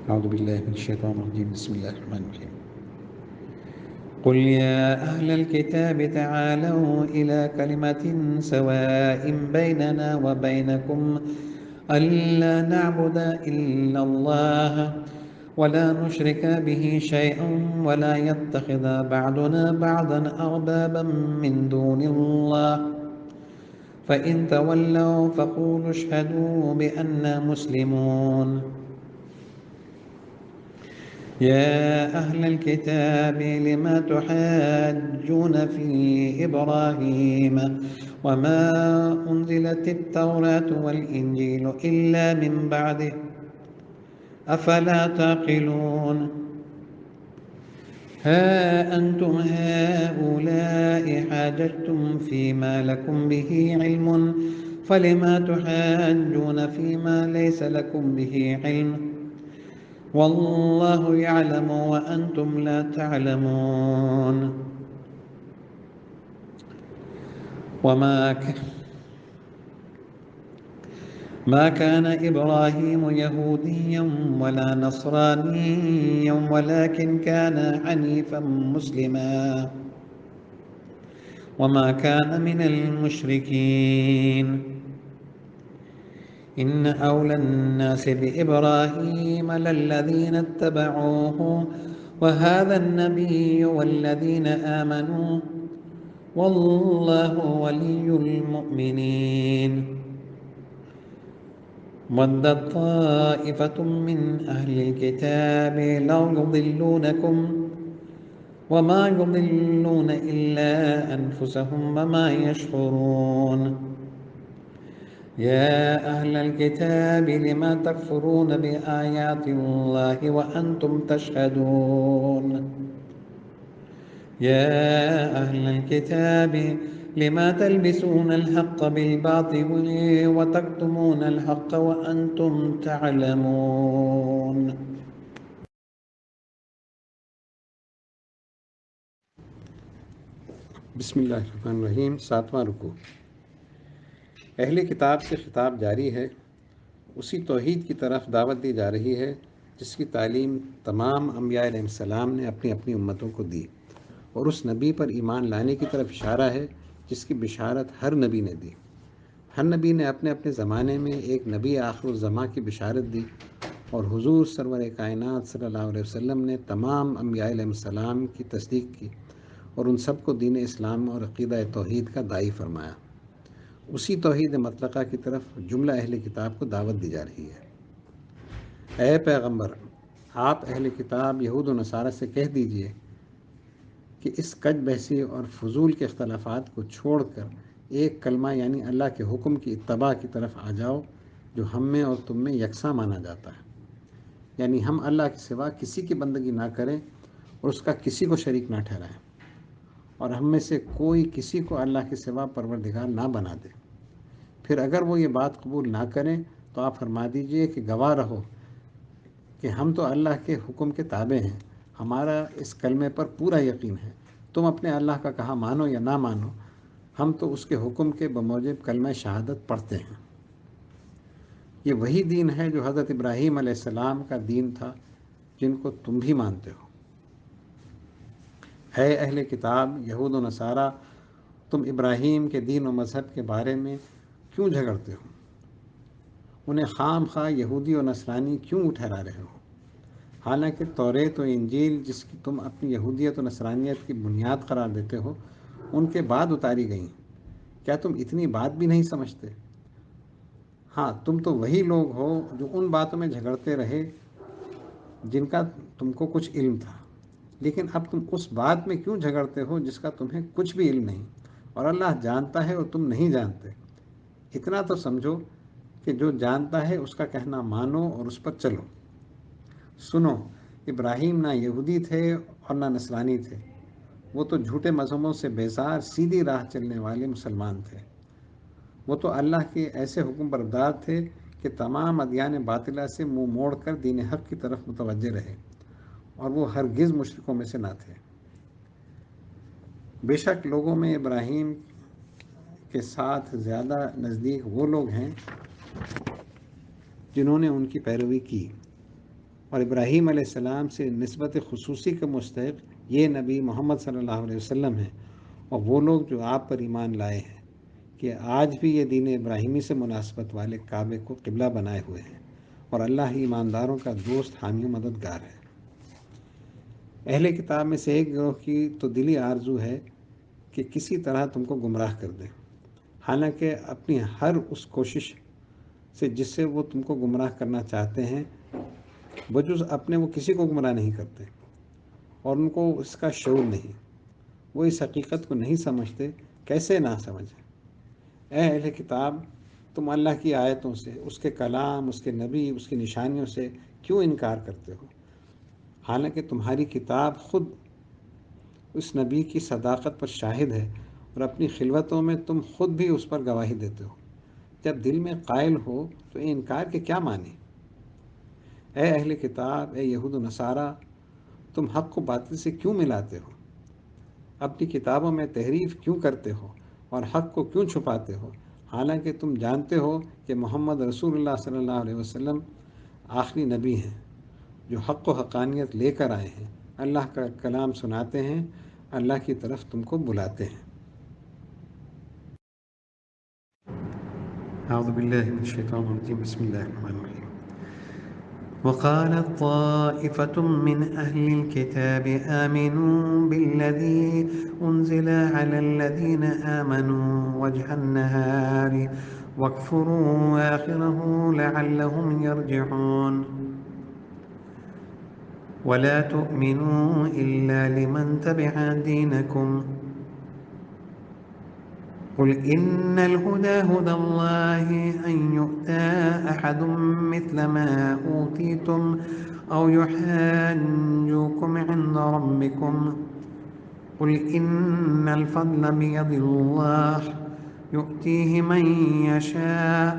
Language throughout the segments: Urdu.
أعوذ بالله من الشيطان الرجيم. بسم الله الرحمن الرحيم. قل يا أهل الكتاب تعالوا إلى كلمة سواء بيننا وبينكم ألا نعبد إلا الله ولا نشرك به شيئا ولا يتخذ بعضنا بعضا أربابا من دون الله فإن تولوا فقولوا اشهدوا بأننا مسلمون. يا أهل الكتاب لم تحاجون في إبراهيم وما أنزلت التوراة والإنجيل إلا من بعده أفلا تعقلون. ها أنتم هؤلاء حاججتم فيما لكم به علم فلما تحاجون فيما ليس لكم به علم والله يعلم وأنتم لا تعلمون. ما كان إبراهيم يهوديا ولا نصرانيا ولكن كان حنيفا مسلما وما كان من المشركين. إن أولى الناس بإبراهيم للذين اتبعوه وهذا النبي والذين آمنوا والله ولي المؤمنين. ودت طائفة من أهل الكتاب لو يضلونكم وما يضلون إلا أنفسهم وما يشعرون. يا أهل الكتاب لما تكفرون بآيات الله وأنتم تشهدون. يا أهل الكتاب لما تلبسون الحق بالباطل وتكتمون الحق وأنتم تعلمون. بسم اللہ الرحمن الرحیم. 7واں رکوع. اہل کتاب سے خطاب جاری ہے. اسی توحید کی طرف دعوت دی جا رہی ہے جس کی تعلیم تمام انبیاء علیہ السلام نے اپنی اپنی امتوں کو دی، اور اس نبی پر ایمان لانے کی طرف اشارہ ہے جس کی بشارت ہر نبی نے دی. ہر نبی نے اپنے اپنے زمانے میں ایک نبی آخر الزماں کی بشارت دی، اور حضور سرور کائنات صلی اللہ علیہ وسلم نے تمام انبیاء علیہ السلام کی تصدیق کی اور ان سب کو دین اسلام اور عقیدہ توحید کا داعی فرمایا. اسی توحید مطلقہ کی طرف جملہ اہل کتاب کو دعوت دی جا رہی ہے. اے پیغمبر، آپ اہل کتاب یہود و نصارہ سے کہہ دیجئے کہ اس کج بحثی اور فضول کے اختلافات کو چھوڑ کر ایک کلمہ یعنی اللہ کے حکم کی اتباع کی طرف آ جاؤ جو ہم میں اور تم میں یکساں مانا جاتا ہے. یعنی ہم اللہ کے سوا کسی کی بندگی نہ کریں اور اس کا کسی کو شریک نہ ٹھہرائیں، اور ہم میں سے کوئی کسی کو اللہ کے سوا پروردگار نہ بنا دے. پھر اگر وہ یہ بات قبول نہ کریں تو آپ فرما دیجئے کہ گواہ رہو کہ ہم تو اللہ کے حکم کے تابع ہیں، ہمارا اس کلمے پر پورا یقین ہے. تم اپنے اللہ کا کہا مانو یا نہ مانو، ہم تو اس کے حکم کے بموجب کلمہ شہادت پڑھتے ہیں. یہ وہی دین ہے جو حضرت ابراہیم علیہ السلام کا دین تھا جن کو تم بھی مانتے ہو. اے اہل کتاب یہود و نصارہ، تم ابراہیم کے دین و مذہب کے بارے میں کیوں جھگڑتے ہو؟ انہیں خام خواہ یہودی و نصرانی کیوں ٹھہرا رہے ہو؟ حالانکہ توریت و انجیل جس کی تم اپنی یہودیت و نصرانیت کی بنیاد قرار دیتے ہو ان کے بعد اتاری گئیں. کیا تم اتنی بات بھی نہیں سمجھتے؟ ہاں، تم تو وہی لوگ ہو جو ان باتوں میں جھگڑتے رہے جن کا تم کو کچھ علم تھا، لیکن اب تم اس بات میں کیوں جھگڑتے ہو جس کا تمہیں کچھ بھی علم نہیں، اور اللہ جانتا ہے اور تم نہیں جانتے. اتنا تو سمجھو کہ جو جانتا ہے اس کا کہنا مانو اور اس پر چلو. سنو، ابراہیم نہ یہودی تھے اور نہ نصرانی تھے، وہ تو جھوٹے مذہبوں سے بیزار سیدھی راہ چلنے والے مسلمان تھے. وہ تو اللہ کے ایسے حکم بردار تھے کہ تمام ادیان باطلہ سے منہ موڑ کر دین حق کی طرف متوجہ رہے، اور وہ ہرگز مشرکوں میں سے نہ تھے. بے شک لوگوں میں ابراہیم کے ساتھ زیادہ نزدیک وہ لوگ ہیں جنہوں نے ان کی پیروی کی، اور ابراہیم علیہ السلام سے نسبت خصوصی کا مستحق یہ نبی محمد صلی اللہ علیہ وسلم ہیں، اور وہ لوگ جو آپ پر ایمان لائے ہیں کہ آج بھی یہ دین ابراہیمی سے مناسبت والے کعبے کو قبلہ بنائے ہوئے ہیں، اور اللہ ہی ایمانداروں کا دوست، حامی و مددگار ہے۔ اہل کتاب میں سے ایک گروہ کی تو دلی آرزو ہے کہ کسی طرح تم کو گمراہ کر دیں، حالانکہ اپنی ہر اس کوشش سے جس سے وہ تم کو گمراہ کرنا چاہتے ہیں، بجز اپنے وہ کسی کو گمراہ نہیں کرتے، اور ان کو اس کا شعور نہیں، وہ اس حقیقت کو نہیں سمجھتے۔ کیسے نہ سمجھیں؟ اے اہل کتاب، تم اللہ کی آیتوں سے، اس کے کلام، اس کے نبی، اس کی نشانیوں سے کیوں انکار کرتے ہو، حالانکہ تمہاری کتاب خود اس نبی کی صداقت پر شاہد ہے، اور اپنی خلوتوں میں تم خود بھی اس پر گواہی دیتے ہو۔ جب دل میں قائل ہو تو انکار کے کیا معنی؟ اے اہل کتاب، اے یہود و نصارہ، تم حق کو باطل سے کیوں ملاتے ہو؟ اپنی کتابوں میں تحریف کیوں کرتے ہو اور حق کو کیوں چھپاتے ہو، حالانکہ تم جانتے ہو کہ محمد رسول اللہ صلی اللہ علیہ وسلم آخری نبی ہیں جو حق و حقانیت لے کر آئے ہیں، اللہ کا کلام سناتے ہیں، اللہ کی طرف تم کو بلاتے ہیں۔ اعوذ باللہ من الشیطان الرجیم، بسم اللہ الرحمن الرحیم۔ وقالت طائفة من أهل الكتاب آمنوا بالذي أنزل على الذين آمنوا وجه النهار واكفروا آخره لعلهم يرجعون ولا تؤمنوا إلا لمن تبع دينكم قل إن الهدى هدى الله أن يؤتى أحد مثل ما أوتيتم أو يحاجوكم عند ربكم قل إن الفضل بيد الله يؤتيه من يشاء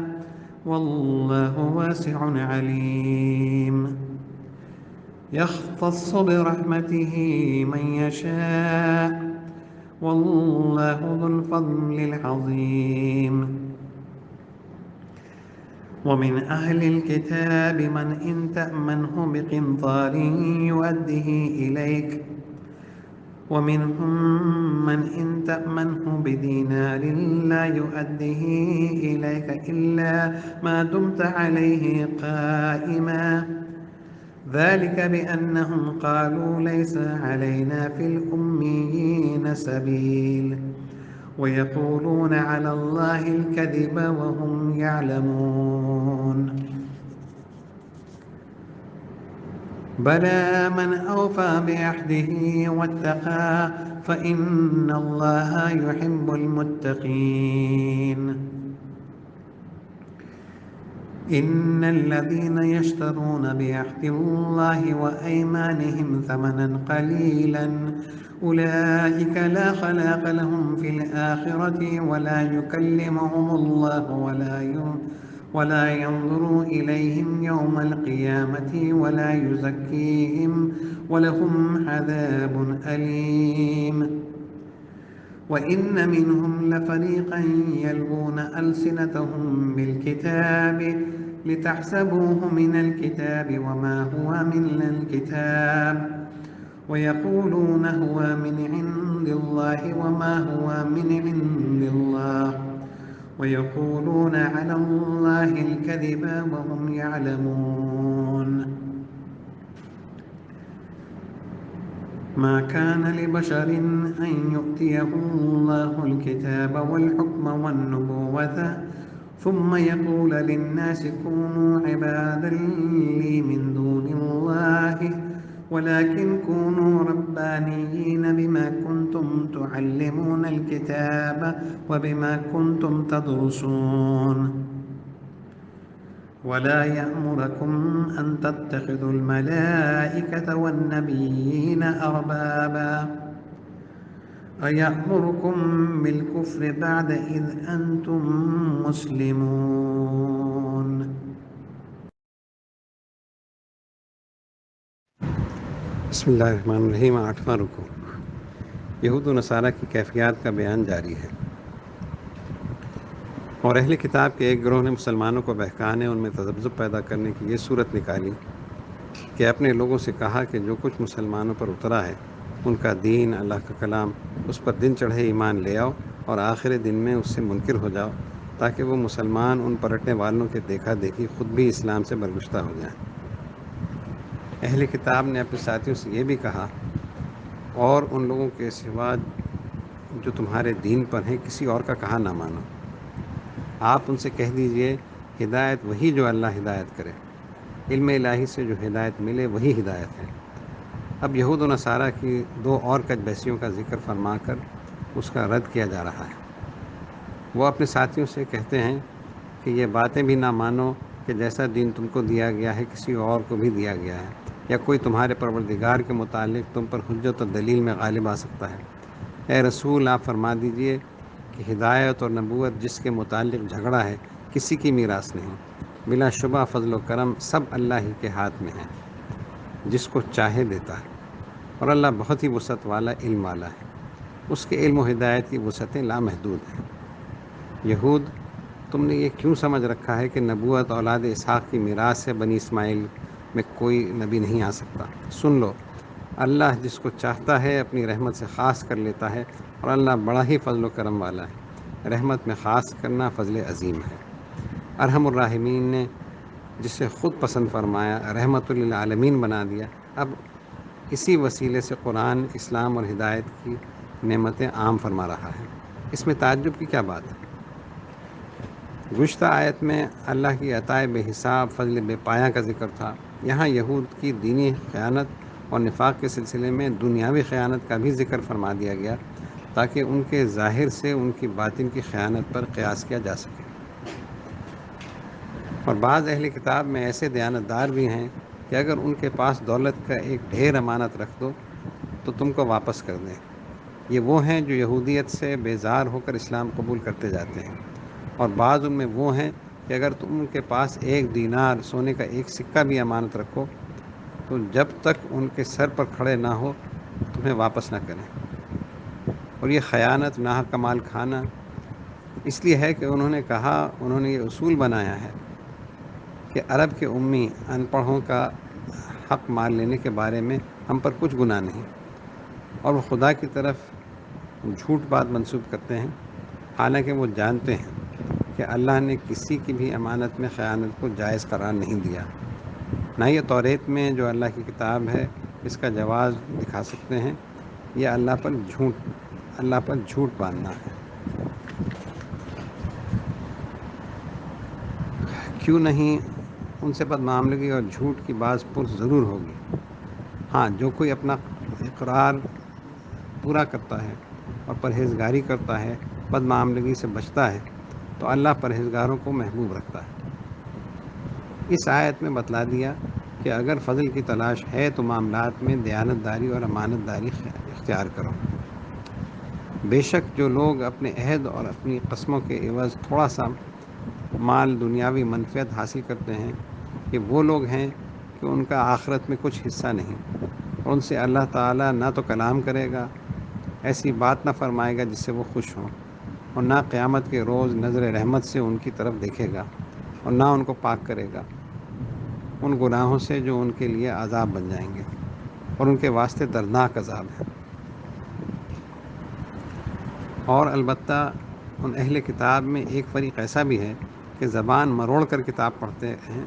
والله واسع عليم يختص برحمته من يشاء والله ذو الفضل العظيم ومن أهل الكتاب من إن تأمنه بقنطار يؤده إليك ومنهم من إن تأمنه بدينار لا يؤده إليك إلا ما دمت عليه قائما ذلك بأنهم قالوا ليس علينا في الأميين سبيل ويقولون على الله الكذب وهم يعلمون بلى من أوفى بعهده واتقى فإن الله يحب المتقين إن الذين يشترون بعهد الله وأيمانهم ثمنا قليلا أولئك لا خلاق لهم في الآخرة ولا يكلمهم الله ولا ينظر إليهم يوم القيامة ولا يزكيهم ولهم عذاب أليم وإن منهم لفريقا يلوون ألسنتهم بالكتاب لتحسبوه من الكتاب وما هو من الكتاب ويقولون هو من عند الله وما هو من عند الله ويقولون على الله الكذب وهم يعلمون ما كان لبشر أن يؤتيه الله الكتاب والحكم والنبوة ثم يقول للناس كونوا عبادا لي من دون الله ولكن كونوا ربانيين بما كنتم تعلمون الكتاب وبما كنتم تدرسون ولا يأمركم أن تتخذوا الملائكة والنبيين أربابا أيأمركم بالكفر بعد إذ أنتم مسلمون بسم اللہ الرحمن الرحیم۔ 8واں رکوع، یہود و نصارہ کی کیفیات کا بیان جاری ہے۔ اور اہل کتاب کے ایک گروہ نے مسلمانوں کو بہکانے، ان میں تذبذب پیدا کرنے کی یہ صورت نکالی کہ اپنے لوگوں سے کہا کہ جو کچھ مسلمانوں پر اترا ہے ان کا دین، اللہ کا کلام، اس پر دن چڑھے ایمان لے آؤ اور آخر دن میں اس سے منکر ہو جاؤ، تاکہ وہ مسلمان ان پلٹنے والوں کے دیکھا دیکھی خود بھی اسلام سے برگشتہ ہو جائیں۔ اہل کتاب نے اپنے ساتھیوں سے یہ بھی کہا، اور ان لوگوں کے سوا جو تمہارے دین پر ہیں کسی اور کا کہا نہ مانو۔ آپ ان سے کہہ دیجئے ہدایت وہی جو اللہ ہدایت کرے، علم الہی سے جو ہدایت ملے وہی ہدایت ہے۔ اب یہود و نصارہ کی دو اور کج بیسیوں کا ذکر فرما کر اس کا رد کیا جا رہا ہے۔ وہ اپنے ساتھیوں سے کہتے ہیں کہ یہ باتیں بھی نہ مانو کہ جیسا دین تم کو دیا گیا ہے کسی اور کو بھی دیا گیا ہے، یا کوئی تمہارے پروردگار کے متعلق تم پر حجت و دلیل میں غالب آ سکتا ہے۔ اے رسول، آپ فرما دیجئے کہ ہدایت اور نبوت جس کے متعلق جھگڑا ہے کسی کی میراث نہیں، بلا شبہ فضل و کرم سب اللہ ہی کے ہاتھ میں ہے، جس کو چاہے دیتا ہے، اور اللہ بہت ہی وسعت والا، علم والا ہے۔ اس کے علم و ہدایت کی وسعتیں لامحدود ہیں۔ یہود، تم نے یہ کیوں سمجھ رکھا ہے کہ نبوت اولاد اسحاق کی میراث ہے، بنی اسماعیل میں کوئی نبی نہیں آ سکتا؟ سن لو، اللہ جس کو چاہتا ہے اپنی رحمت سے خاص کر لیتا ہے، اور اللہ بڑا ہی فضل و کرم والا ہے۔ رحمت میں خاص کرنا فضل عظیم ہے۔ ارحم الراحمین نے جسے خود پسند فرمایا، رحمت للعالمین بنا دیا، اب اسی وسیلے سے قرآن اسلام اور ہدایت کی نعمتیں عام فرما رہا ہے۔ اس میں تعجب کی کیا بات ہے؟ گزشتہ آیت میں اللہ کی عطائے بے حساب، فضل بے پایہ کا ذکر تھا۔ یہاں یہود کی دینی خیانت اور نفاق کے سلسلے میں دنیاوی خیانت کا بھی ذکر فرما دیا گیا، تاکہ ان کے ظاہر سے ان کی باطن کی خیانت پر قیاس کیا جا سکے۔ اور بعض اہل کتاب میں ایسے دیانتدار بھی ہیں کہ اگر ان کے پاس دولت کا ایک ڈھیر امانت رکھ دو تو تم کو واپس کر دیں۔ یہ وہ ہیں جو یہودیت سے بیزار ہو کر اسلام قبول کرتے جاتے ہیں۔ اور بعض ان میں وہ ہیں کہ اگر تم ان کے پاس 1 دینار سونے کا ایک سکہ بھی امانت رکھو تو جب تک ان کے سر پر کھڑے نہ ہو تمہیں واپس نہ کریں۔ اور یہ خیانت، ناحق کا مال کھانا اس لیے ہے کہ انہوں نے کہا، انہوں نے یہ اصول بنایا ہے کہ عرب کے امی ان پڑھوں کا حق مال لینے کے بارے میں ہم پر کچھ گناہ نہیں، اور وہ خدا کی طرف جھوٹ بات منسوب کرتے ہیں، حالانکہ وہ جانتے ہیں کہ اللہ نے کسی کی بھی امانت میں خیانت کو جائز قرار نہیں دیا۔ نہ یہ توریت میں جو اللہ کی کتاب ہے اس کا جواز دکھا سکتے ہیں، یہ اللہ پر جھوٹ باندھنا ہے۔ کیوں نہیں، ان سے بدمعاملگی اور جھوٹ کی بعض پرس ضرور ہوگی۔ ہاں، جو کوئی اپنا اقرار پورا کرتا ہے اور پرہیزگاری کرتا ہے، بدمعاملگی سے بچتا ہے، تو اللہ پرہیزگاروں کو محبوب رکھتا ہے۔ اس آیت میں بتلا دیا کہ اگر فضل کی تلاش ہے تو معاملات میں دیانتداری اور امانت داری اختیار کرو۔ بے شک جو لوگ اپنے عہد اور اپنی قسموں کے عوض تھوڑا سا مال، دنیاوی منفعت حاصل کرتے ہیں، کہ وہ لوگ ہیں کہ ان کا آخرت میں کچھ حصہ نہیں، اور ان سے اللہ تعالیٰ نہ تو کلام کرے گا، ایسی بات نہ فرمائے گا جس سے وہ خوش ہوں، اور نہ قیامت کے روز نظر رحمت سے ان کی طرف دیکھے گا، اور نہ ان کو پاک کرے گا ان گناہوں سے جو ان کے لیے عذاب بن جائیں گے، اور ان کے واسطے دردناک عذاب ہے۔ اور البتہ ان اہل کتاب میں ایک فریق ایسا بھی ہے کہ زبان مروڑ کر کتاب پڑھتے ہیں،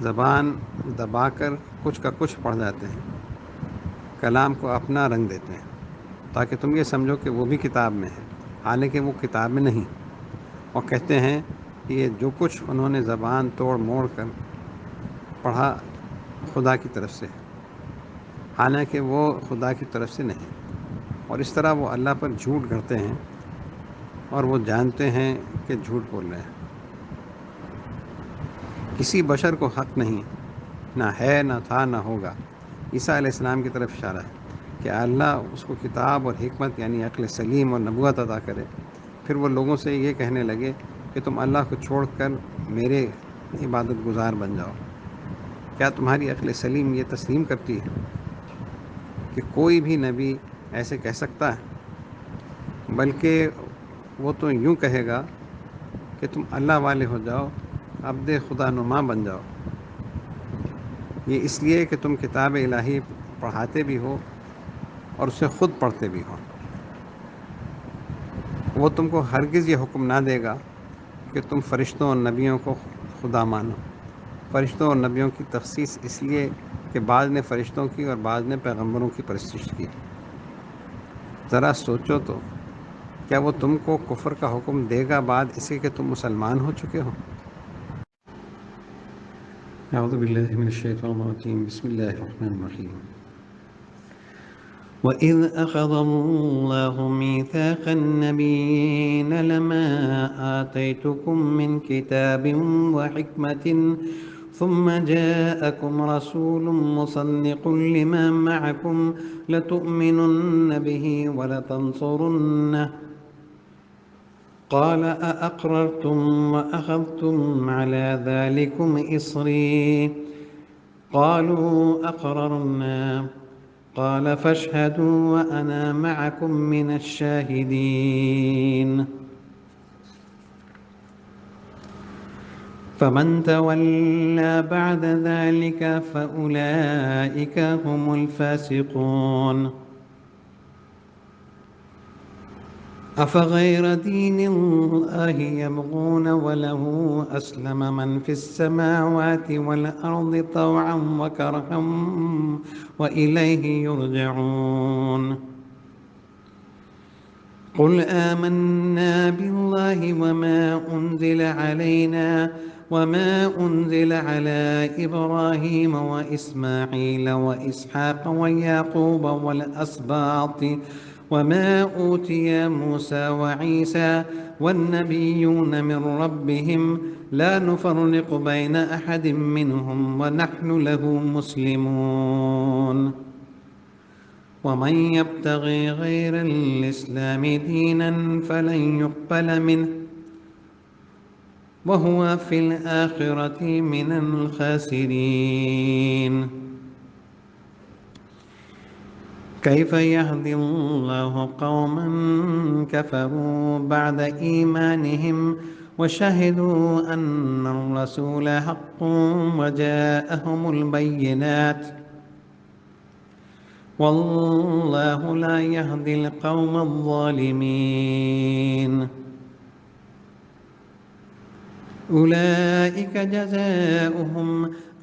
زبان دبا کر کچھ کا کچھ پڑھ جاتے ہیں، کلام کو اپنا رنگ دیتے ہیں، تاکہ تم یہ سمجھو کہ وہ بھی کتاب میں ہے، حالانکہ وہ کتاب میں نہیں، اور کہتے ہیں کہ یہ جو کچھ انہوں نے زبان توڑ موڑ کر پڑھا خدا کی طرف سے ہے، حالانکہ وہ خدا کی طرف سے نہیں، اور اس طرح وہ اللہ پر جھوٹ گھڑتے ہیں اور وہ جانتے ہیں کہ جھوٹ بول رہے ہیں۔ کسی بشر کو حق نہیں، نہ ہے، نہ تھا، نہ ہوگا، عیسیٰ علیہ السلام کی طرف اشارہ ہے، کہ اللہ اس کو کتاب اور حکمت یعنی عقل سلیم اور نبوت عطا کرے۔ پھر وہ لوگوں سے یہ کہنے لگے کہ تم اللہ کو چھوڑ کر میرے عبادت گزار بن جاؤ۔ کیا تمہاری عقل سلیم یہ تسلیم کرتی ہے کہ کوئی بھی نبی ایسے کہہ سکتا ہے؟ بلکہ وہ تو یوں کہے گا کہ تم اللہ والے ہو جاؤ، عبد خدا نما بن جاؤ۔ یہ اس لیے کہ تم کتاب الہی پڑھاتے بھی ہو اور اسے خود پڑھتے بھی ہو۔ وہ تم کو ہرگز یہ حکم نہ دے گا کہ تم فرشتوں اور نبیوں کو خدا مانو۔ فرشتوں اور نبیوں کی تخصیص اس لیے کہ بعض نے فرشتوں کی اور بعض نے پیغمبروں کی پرستش کی۔ ذرا سوچو تو، کیا وہ تم کو کفر کا حکم دے گا بعد اسے کہ تم مسلمان ہو چکے ہو؟ اعوذ باللہ من الشیطان الرجیم، بسم اللہ الرحمن الرحیم۔ وَإِذْ أَخَذَ اللَّهُ مِيثَاقَ النَّبِيِّينَ لَمَا آتَيْتُكُم مِّن كِتَابٍ وَحِكْمَةٍ ثُمَّ جَاءَكُمْ رَسُولٌ مُّصَدِّقٌ لِّمَا مَعَكُمْ لَتُؤْمِنُنَّ بِهِ وَلَتَنصُرُنَّهُ قال أأقررتم وأخذتم على ذلكم إصري قالوا أقررنا قال فاشهدوا وأنا معكم من الشاهدين فمن تولى بعد ذلك فأولئك هم الفاسقون أفغير دين الله يبغون وله أسلم من في السماوات والأرض طوعا وكرها وإليه يرجعون قل آمنا بالله وما أنزل علينا وما أنزل على إبراهيم وإسماعيل وإسحاق ويعقوب والأسباط وما أوتي موسى وعيسى والنبيون من ربهم لا نفرق بين أحد منهم ونحن له مسلمون ومن يبتغي غير الإسلام دينا فلن يقبل منه وهو في الآخرة من الخاسرين كيف يهدي الله قوما كفروا بعد إيمانهم وشهدوا أن الرسول حق وجاءهم البينات والله لا يهدي القوم الظالمين أولئك جزاؤهم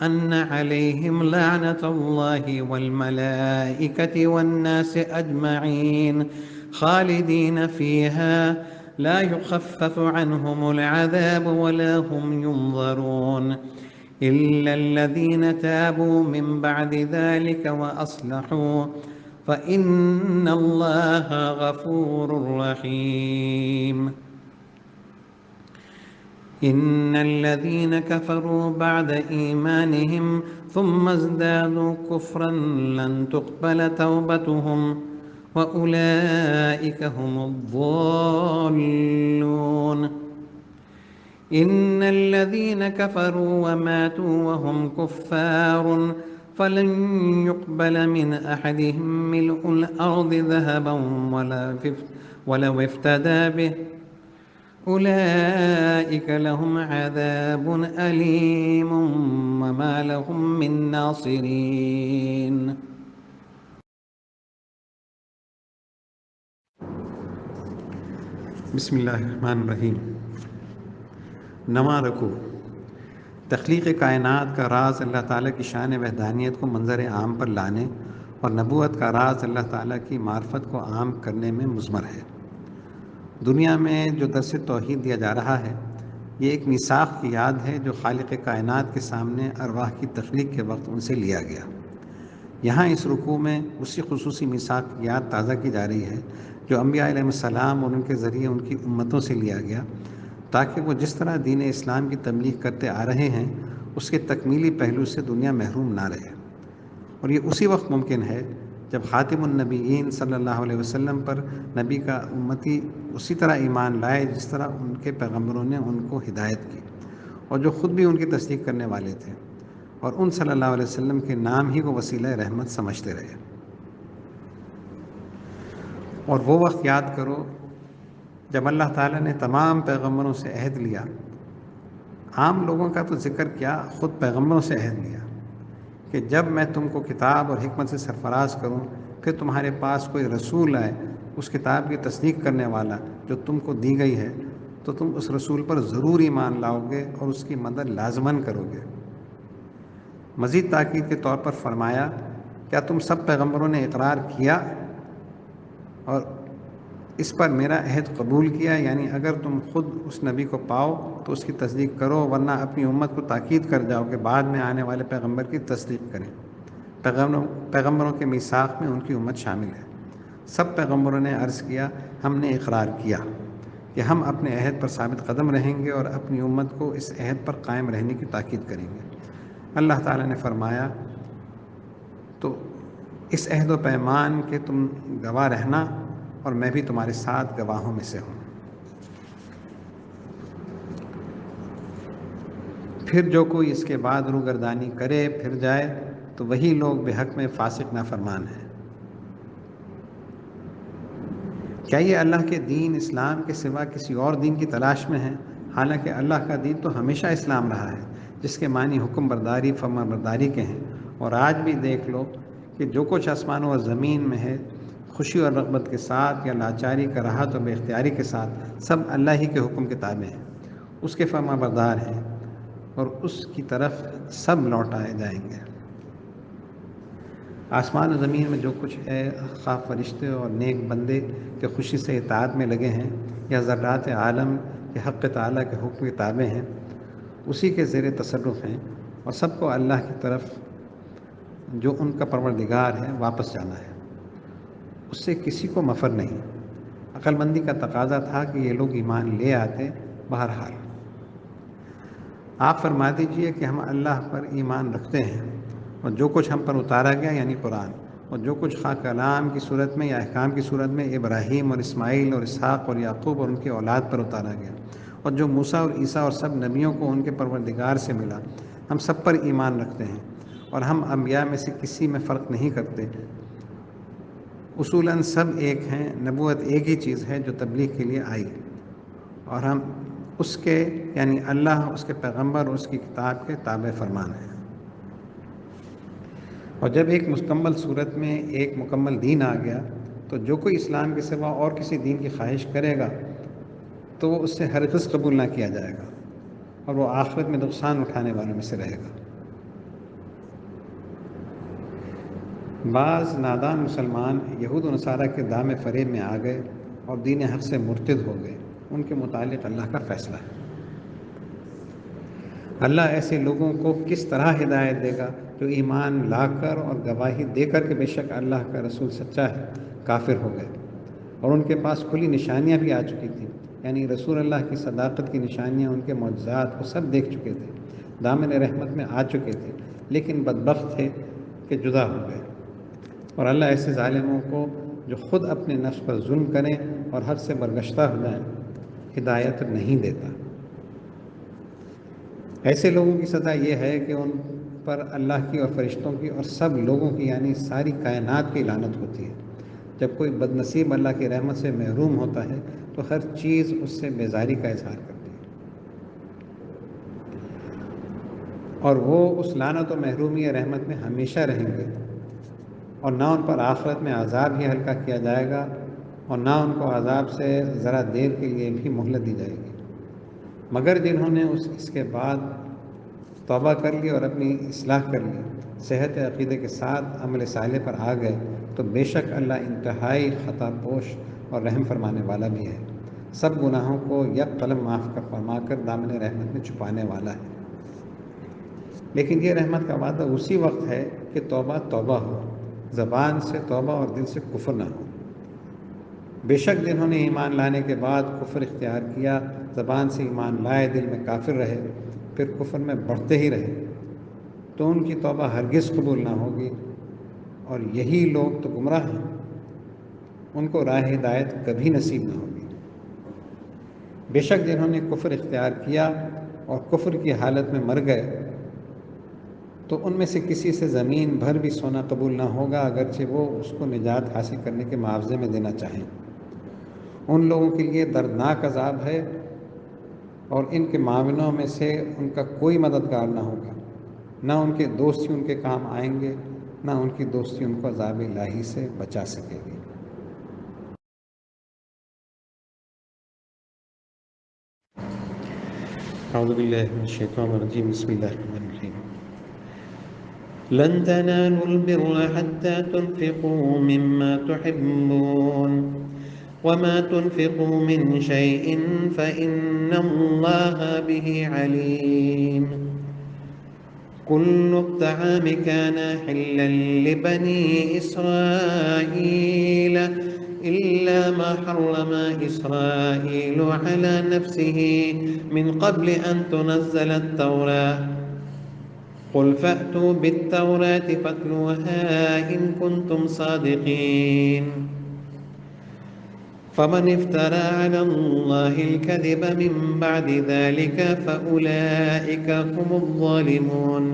أن عليهم لعنة الله والملائكة والناس أجمعين خالدين فيها لا يخفف عنهم العذاب ولا هم ينظرون إلا الذين تابوا من بعد ذلك وأصلحوا فإن الله غفور رحيم إن الذين كفروا بعد إيمانهم ثم ازدادوا كفرا لن تقبل توبتهم وأولئك هم الضالون إن الذين كفروا وماتوا وهم كفار فلن يقبل من أحدهم ملء الأرض ذهبا ولو افتدى به أولئك لهم عذاب أليم وما لهم من ناصرين بسم اللہ الرحمن الرحیم۔ نواں رکوع، تخلیق کائنات کا راز اللہ تعالیٰ کی شان وحدانیت کو منظر عام پر لانے اور نبوت کا راز اللہ تعالیٰ کی معرفت کو عام کرنے میں مضمر ہے۔ دنیا میں جو درس توحید دیا جا رہا ہے، یہ ایک میثاق کی یاد ہے جو خالق کائنات کے سامنے ارواح کی تخلیق کے وقت ان سے لیا گیا۔ یہاں اس رکوع میں اسی خصوصی میثاق کی یاد تازہ کی جا رہی ہے جو انبیاء علیہ السلام اور ان کے ذریعے ان کی امتوں سے لیا گیا، تاکہ وہ جس طرح دین اسلام کی تبلیغ کرتے آ رہے ہیں اس کے تکمیلی پہلو سے دنیا محروم نہ رہے۔ اور یہ اسی وقت ممکن ہے جب خاتم النبیین صلی اللہ علیہ وسلم پر نبی کا امتی اسی طرح ایمان لائے جس طرح ان کے پیغمبروں نے ان کو ہدایت کی، اور جو خود بھی ان کی تصدیق کرنے والے تھے اور ان صلی اللہ علیہ وسلم کے نام ہی کو وسیلہ رحمت سمجھتے رہے۔ اور وہ وقت یاد کرو جب اللہ تعالیٰ نے تمام پیغمبروں سے عہد لیا، عام لوگوں کا تو ذکر کیا، خود پیغمبروں سے عہد لیا کہ جب میں تم کو کتاب اور حکمت سے سرفراز کروں، پھر تمہارے پاس کوئی رسول آئے اس کتاب کی تصدیق کرنے والا جو تم کو دی گئی ہے، تو تم اس رسول پر ضرور ایمان لاؤ گے اور اس کی مدد لازماً کرو گے۔ مزید تاکید کے طور پر فرمایا، کیا تم سب پیغمبروں نے اقرار کیا اور اس پر میرا عہد قبول کیا؟ یعنی اگر تم خود اس نبی کو پاؤ تو اس کی تصدیق کرو، ورنہ اپنی امت کو تاکید کر جاؤ کہ بعد میں آنے والے پیغمبر کی تصدیق کریں۔ پیغمبروں کے میثاق میں ان کی امت شامل ہے۔ سب پیغمبروں نے عرض کیا، ہم نے اقرار کیا کہ ہم اپنے عہد پر ثابت قدم رہیں گے اور اپنی امت کو اس عہد پر قائم رہنے کی تاکید کریں گے۔ اللہ تعالیٰ نے فرمایا، تو اس عہد و پیمان کے تم گواہ رہنا اور میں بھی تمہارے ساتھ گواہوں میں سے ہوں۔ پھر جو کوئی اس کے بعد روگردانی کرے پھر جائے تو وہی لوگ بے حق میں فاسق نافرمان ہیں۔ کیا یہ اللہ کے دین اسلام کے سوا کسی اور دین کی تلاش میں ہیں؟ حالانکہ اللہ کا دین تو ہمیشہ اسلام رہا ہے، جس کے معنی حکم برداری فرمان برداری کے ہیں۔ اور آج بھی دیکھ لو کہ جو کچھ آسمانوں اور زمین میں ہے، خوشی اور رغبت کے ساتھ یا لاچاری کراہت اور بے اختیاری کے ساتھ، سب اللہ ہی کے حکم کے تابع ہیں، اس کے فرمان بردار ہیں اور اس کی طرف سب لوٹائے جائیں گے۔ آسمان و زمین میں جو کچھ ہے، خواہ فرشتے اور نیک بندے کے خوشی سے اطاعت میں لگے ہیں یا ذرات عالم کے حق تعالیٰ کے حکم کے تابع ہیں، اسی کے زیر تصرف ہیں، اور سب کو اللہ کی طرف جو ان کا پروردگار ہے واپس جانا ہے۔ اس سے کسی کو مفر نہیں۔ عقل مندی کا تقاضا تھا کہ یہ لوگ ایمان لے آتے۔ بہرحال آپ فرما دیجئے کہ ہم اللہ پر ایمان رکھتے ہیں اور جو کچھ ہم پر اتارا گیا یعنی قرآن، اور جو کچھ خواہ کلام کی صورت میں یا احکام کی صورت میں ابراہیم اور اسماعیل اور اسحاق اور یعقوب اور ان کی اولاد پر اتارا گیا، اور جو موسیٰ اور عیسیٰ اور سب نبیوں کو ان کے پروردگار سے ملا، ہم سب پر ایمان رکھتے ہیں اور ہم انبیاء میں سے کسی میں فرق نہیں کرتے۔ اصولاً سب ایک ہیں، نبوت ایک ہی چیز ہے جو تبلیغ کے لیے آئی، اور ہم اس کے یعنی اللہ، اس کے پیغمبر اور اس کی کتاب کے تابع فرمان ہیں۔ اور جب ایک مکمل صورت میں ایک مکمل دین آ گیا تو جو کوئی اسلام کے سوا اور کسی دین کی خواہش کرے گا تو وہ اس سے ہرگز قبول نہ کیا جائے گا اور وہ آخرت میں نقصان اٹھانے والوں میں سے رہے گا۔ بعض نادان مسلمان یہود و نصارہ کے دام فریب میں آ گئے اور دین حق سے مرتد ہو گئے۔ ان کے متعلق اللہ کا فیصلہ ہے۔ اللہ ایسے لوگوں کو کس طرح ہدایت دے گا جو ایمان لا کر اور گواہی دے کر کہ بے شک اللہ کا رسول سچا ہے، کافر ہو گئے، اور ان کے پاس کھلی نشانیاں بھی آ چکی تھیں، یعنی رسول اللہ کی صداقت کی نشانیاں، ان کے معجزات کو سب دیکھ چکے تھے، دامن رحمت میں آ چکے تھے، لیکن بدبخت تھے کہ جدا ہو گئے۔ اور اللہ ایسے ظالموں کو جو خود اپنے نفس پر ظلم کریں اور حد سے برگشتہ ہو جائیں ہدایت نہیں دیتا۔ ایسے لوگوں کی سزا یہ ہے کہ ان پر اللہ کی اور فرشتوں کی اور سب لوگوں کی یعنی ساری کائنات کی لعنت ہوتی ہے۔ جب کوئی بد نصیب اللہ کی رحمت سے محروم ہوتا ہے تو ہر چیز اس سے بیزاری کا اظہار کرتی ہے، اور وہ اس لعنت و محرومی رحمت میں ہمیشہ رہیں گے، اور نہ ان پر آخرت میں عذاب ہی ہلکا کیا جائے گا اور نہ ان کو عذاب سے ذرا دیر کے لیے بھی مہلت دی جائے گی، مگر جنہوں نے اس کے بعد توبہ کر لی اور اپنی اصلاح کر لی، صحت عقیدے کے ساتھ عمل صالح پر آ گئے، تو بے شک اللہ انتہائی خطا پوش اور رحم فرمانے والا بھی ہے، سب گناہوں کو یک قلم معاف کر فرما کر دامن رحمت میں چھپانے والا ہے۔ لیکن یہ رحمت کا وعدہ اسی وقت ہے کہ توبہ توبہ ہو، زبان سے توبہ اور دل سے کفر نہ ہو۔ بے شک جنہوں نے ایمان لانے کے بعد کفر اختیار کیا، زبان سے ایمان لائے دل میں کافر رہے، پھر کفر میں بڑھتے ہی رہے، تو ان کی توبہ ہرگز قبول نہ ہوگی، اور یہی لوگ تو گمراہ ہیں، ان کو راہ ہدایت کبھی نصیب نہ ہوگی۔ بے شک جنہوں نے کفر اختیار کیا اور کفر کی حالت میں مر گئے تو ان میں سے کسی سے زمین بھر بھی سونا قبول نہ ہوگا، اگرچہ وہ اس کو نجات حاصل کرنے کے معاوضے میں دینا چاہیں۔ ان لوگوں کے لیے دردناک عذاب ہے اور ان کے معاونوں میں سے ان کا کوئی مددگار نہ ہوگا۔ نہ ان کے دوستی ان کے کام آئیں گے، نہ ان کی دوستی ان کو عذاب الہی سے بچا سکے گی۔ اعوذ باللہ من الشیطان الرجیم، بسم اللہ الرحمن الرحیم۔ لن تنالوا البر حتى تنفقوا مما تحبون وما تنفقوا من شيء فإن الله به عليم. كل الطعام كان حلا لبني إسرائيل إلا ما حرم إسرائيل على نفسه من قبل أن تنزل التوراة. قل فأتوا بالتوراة فاتلوها إن كنتم صادقين. فمن افترى على الله الكذب من بعد ذلك فأولئك هم الظالمون.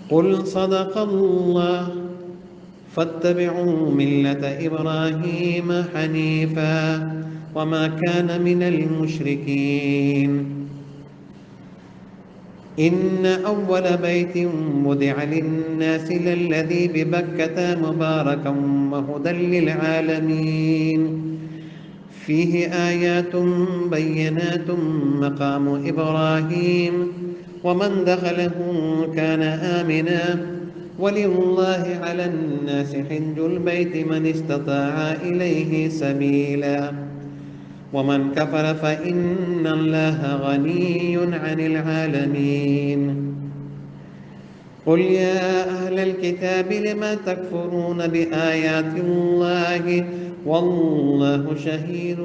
قل صدق الله فاتبعوا ملة إبراهيم حنيفا وما كان من المشركين. إن أول بيت وضع للناس للذي ببكة مباركا وهدى للعالمين فيه آيات بينات مقام إبراهيم ومن دخله كان آمنا ولله على الناس حج البيت من استطاع إليه سبيلا ومن كفر فإن الله غني عن العالمين. قل يا أهل الكتاب لم تكفرون بآيات الله والله شهيد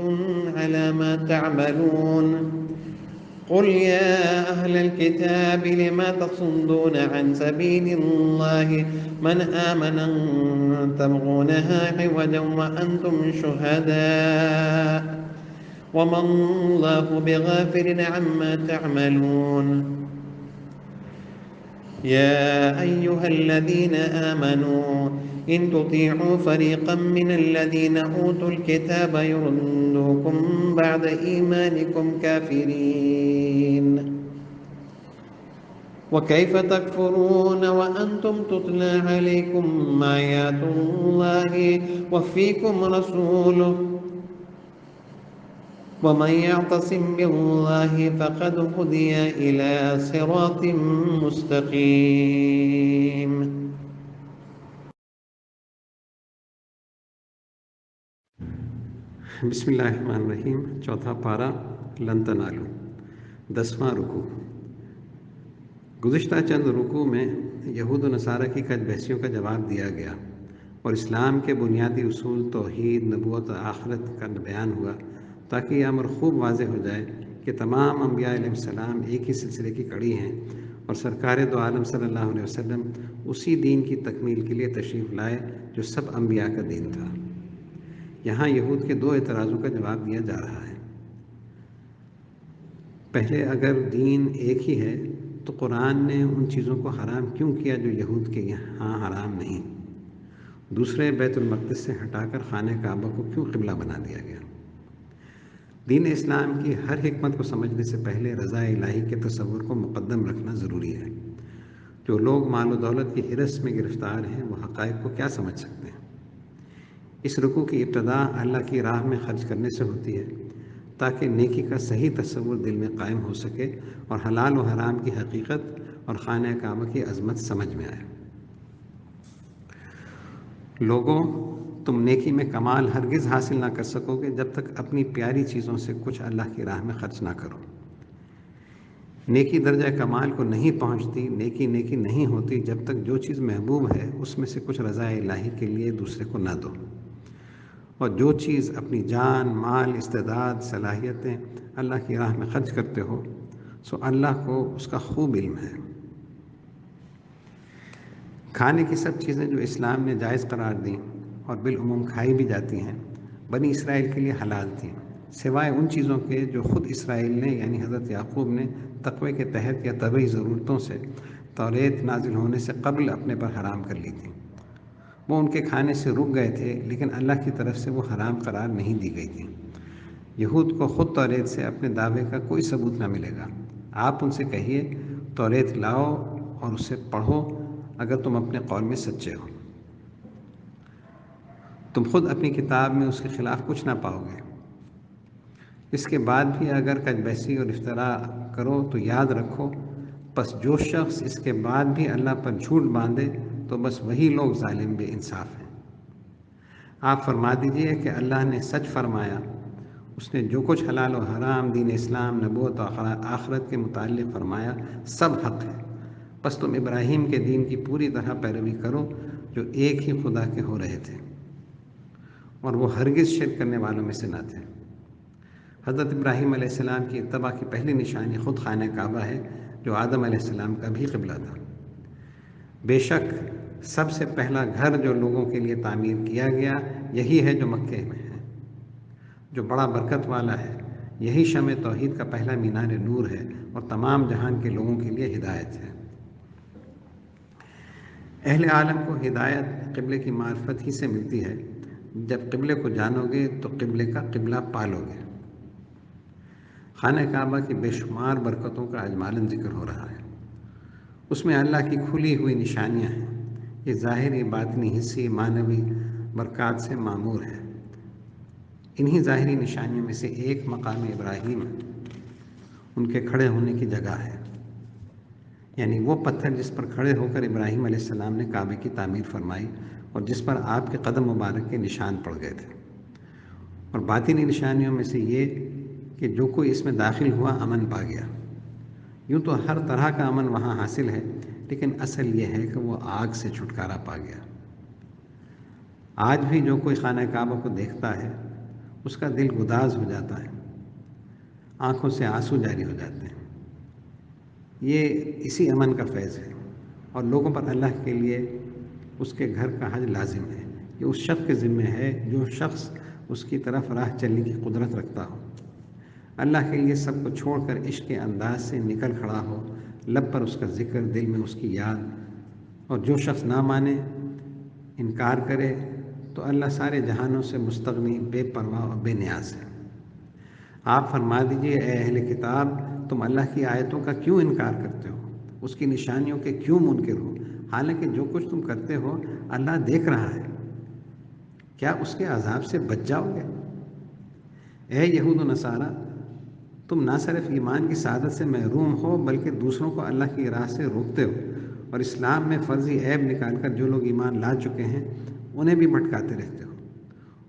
على ما تعملون. قل يا أهل الكتاب لم تصدون عن سبيل الله من آمن تبغونها عوجا وأنتم شهداء وما الله بغافل عما تعملون. يا أيها الذين آمنوا إن تطيعوا فريقا من الذين أوتوا الكتاب يردوكم بعد إيمانكم كافرين. وكيف تكفرون وأنتم تتلى عليكم آيات الله وفيكم رسوله ومن يعتصم بالله فقد هدي إلى صراط مستقيم. بسم اللہ الرحمن الرحیم۔ چوتھا پارہ، لن تنالو، 10واں رکوع۔ گزشتہ چند رکوع میں یہود و نصارہ کی کج بحثیوں کا جواب دیا گیا اور اسلام کے بنیادی اصول توحید، نبوت اور آخرت کا بیان ہوا، تاکہ یہ امر خوب واضح ہو جائے کہ تمام انبیاء علیہ السلام ایک ہی سلسلے کی کڑی ہیں اور سرکار دو عالم صلی اللہ علیہ وسلم اسی دین کی تکمیل کے لیے تشریف لائے جو سب انبیاء کا دین تھا۔ یہاں یہود کے 2 اعتراضوں کا جواب دیا جا رہا ہے۔ پہلے، اگر دین ایک ہی ہے تو قرآن نے ان چیزوں کو حرام کیوں کیا جو یہود کے یہاں حرام نہیں؟ دوسرے، بیت المقدس سے ہٹا کر خانہ کعبہ کو کیوں قبلہ بنا دیا گیا؟ دین اسلام کی ہر حکمت کو سمجھنے سے پہلے رضا الہی کے تصور کو مقدم رکھنا ضروری ہے۔ جو لوگ مال و دولت کی ہرس میں گرفتار ہیں وہ حقائق کو کیا سمجھ سکتے ہیں؟ اس رکوع کی ابتدا اللہ کی راہ میں خرچ کرنے سے ہوتی ہے تاکہ نیکی کا صحیح تصور دل میں قائم ہو سکے اور حلال و حرام کی حقیقت اور خانہ کعبہ کی عظمت سمجھ میں آئے۔ لوگوں، تم نیکی میں کمال ہرگز حاصل نہ کر سکو گے جب تک اپنی پیاری چیزوں سے کچھ اللہ کی راہ میں خرچ نہ کرو۔ نیکی درجہ کمال کو نہیں پہنچتی، نیکی نہیں ہوتی جب تک جو چیز محبوب ہے اس میں سے کچھ رضا الہی کے لیے دوسرے کو نہ دو، اور جو چیز اپنی جان، مال، استعداد، صلاحیتیں اللہ کی راہ میں خرچ کرتے ہو سو اللہ کو اس کا خوب علم ہے۔ کھانے کی سب چیزیں جو اسلام نے جائز قرار دیں اور بالعموم کھائی بھی جاتی ہیں، بنی اسرائیل کے لیے حلال تھیں، سوائے ان چیزوں کے جو خود اسرائیل نے یعنی حضرت یعقوب نے تقوی کے تحت یا طبعی ضرورتوں سے توریت نازل ہونے سے قبل اپنے پر حرام کر لی تھیں۔ وہ ان کے کھانے سے رک گئے تھے لیکن اللہ کی طرف سے وہ حرام قرار نہیں دی گئی تھی۔ یہود کو خود توریت سے اپنے دعوے کا کوئی ثبوت نہ ملے گا۔ آپ ان سے کہیے، توریت لاؤ اور اسے پڑھو اگر تم اپنے قول میں سچے ہو۔ تم خود اپنی کتاب میں اس کے خلاف کچھ نہ پاؤ گے۔ اس کے بعد بھی اگر کج بحثی اور افطراء کرو تو یاد رکھو، پس جو شخص اس کے بعد بھی اللہ پر جھوٹ باندھے تو بس وہی لوگ ظالم بے انصاف ہیں۔ آپ فرما دیجئے کہ اللہ نے سچ فرمایا، اس نے جو کچھ حلال و حرام، دین اسلام، نبوت اور آخرت کے متعلق فرمایا سب حق ہے، بس تم ابراہیم کے دین کی پوری طرح پیروی کرو جو ایک ہی خدا کے ہو رہے تھے اور وہ ہرگز شرک کرنے والوں میں سے نہ تھے۔ حضرت ابراہیم علیہ السلام کی اتباع کی پہلی نشانی خود خانہ کعبہ ہے جو آدم علیہ السلام کا بھی قبلہ تھا۔ بے شک سب سے پہلا گھر جو لوگوں کے لیے تعمیر کیا گیا یہی ہے جو مکے میں ہے، جو بڑا برکت والا ہے۔ یہی شمع توحید کا پہلا مینار نور ہے اور تمام جہان کے لوگوں کے لیے ہدایت ہے۔ اہل عالم کو ہدایت قبلے کی معرفت ہی سے ملتی ہے۔ جب قبلے کو جانو گے تو قبلے کا قبلہ پالو گے۔ خانہ کعبہ کی بے شمار برکتوں کا اجمالاً ذکر ہو رہا ہے۔ اس میں اللہ کی کھلی ہوئی نشانیاں ہیں۔ یہ ظاہری، باطنی، حسی، معنوی برکات سے معمور ہے۔ انہی ظاہری نشانیوں میں سے ایک مقام ابراہیم ان کے کھڑے ہونے کی جگہ ہے، یعنی وہ پتھر جس پر کھڑے ہو کر ابراہیم علیہ السلام نے کعبے کی تعمیر فرمائی اور جس پر آپ کے قدم مبارک کے نشان پڑ گئے تھے۔ اور باطنی نشانیوں میں سے یہ کہ جو کوئی اس میں داخل ہوا امن پا گیا۔ یوں تو ہر طرح کا امن وہاں حاصل ہے، لیکن اصل یہ ہے کہ وہ آگ سے چھٹکارا پا گیا۔ آج بھی جو کوئی خانہ کعبہ کو دیکھتا ہے اس کا دل گداز ہو جاتا ہے، آنکھوں سے آنسو جاری ہو جاتے ہیں۔ یہ اسی امن کا فیض ہے، اور لوگوں پر اللہ کے لیے اس کے گھر کا حج لازم ہے۔ یہ اس شخص کے ذمہ ہے جو شخص اس کی طرف راہ چلنے کی قدرت رکھتا ہو، اللہ کے لیے سب کو چھوڑ کر عشق کے انداز سے نکل کھڑا ہو، لب پر اس کا ذکر، دل میں اس کی یاد۔ اور جو شخص نہ مانے، انکار کرے، تو اللہ سارے جہانوں سے مستغنی، بے پرواہ اور بے نیاز ہے۔ آپ فرما دیجئے، اے اہل کتاب، تم اللہ کی آیتوں کا کیوں انکار کرتے ہو؟ اس کی نشانیوں کے کیوں منکر ہو؟ حالانکہ جو کچھ تم کرتے ہو اللہ دیکھ رہا ہے۔ کیا اس کے عذاب سے بچ جاؤ گے؟ اے یہود و نصارہ، تم نہ صرف ایمان کی سعادت سے محروم ہو بلکہ دوسروں کو اللہ کی راہ سے روکتے ہو، اور اسلام میں فرضی عیب نکال کر جو لوگ ایمان لا چکے ہیں انہیں بھی بھٹکاتے رہتے ہو۔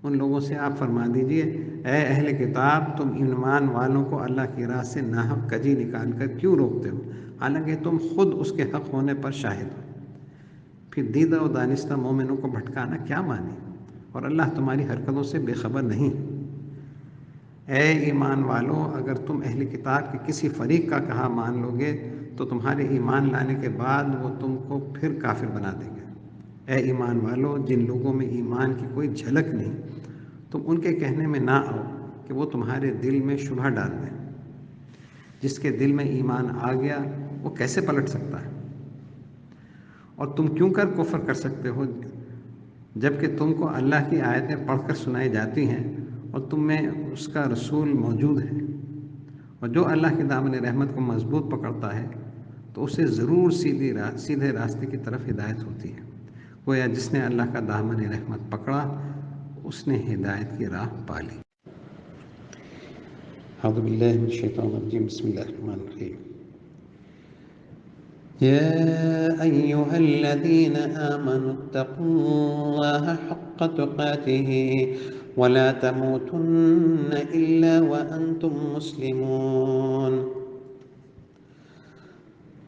ان لوگوں سے آپ فرما دیجئے، اے اہل کتاب، تم ایمان والوں کو اللہ کی راہ سے ناحق کجی نکال کر کیوں روکتے ہو، حالانکہ تم خود اس کے حق ہونے پر شاہد ہو۔ پھر دیدہ و دانستہ مومنوں کو بھٹکانا کیا مانی، اور اللہ تمہاری حرکتوں سے بے خبر نہیں۔ اے ایمان والو، اگر تم اہل کتاب کے کسی فریق کا کہا مان لو گے تو تمہارے ایمان لانے کے بعد وہ تم کو پھر کافر بنا دیں گے۔ اے ایمان والو، جن لوگوں میں ایمان کی کوئی جھلک نہیں، تم ان کے کہنے میں نہ آؤ کہ وہ تمہارے دل میں شبہ ڈال دیں۔ جس کے دل میں ایمان آ گیا وہ کیسے پلٹ سکتا ہے؟ اور تم کیوں کر کفر کر سکتے ہو جب کہ تم کو اللہ کی آیتیں پڑھ کر سنائی جاتی ہیں اور تم میں اس کا رسول موجود ہے؟ اور جو اللہ کے دامن رحمت کو مضبوط پکڑتا ہے تو اسے ضرور سیدھے راستے کی طرف ہدایت ہوتی ہے۔ گویا جس نے اللہ کا دامن رحمت پکڑا اس نے ہدایت کی راہ پالی۔ اعوذ باللہ من الشیطان الرجیم، بسم اللہ الرحمن الرحیم۔ يا أيها الذين آمنوا اتقوا الله حق تقاته ولا تموتن إلا وأنتم مسلمون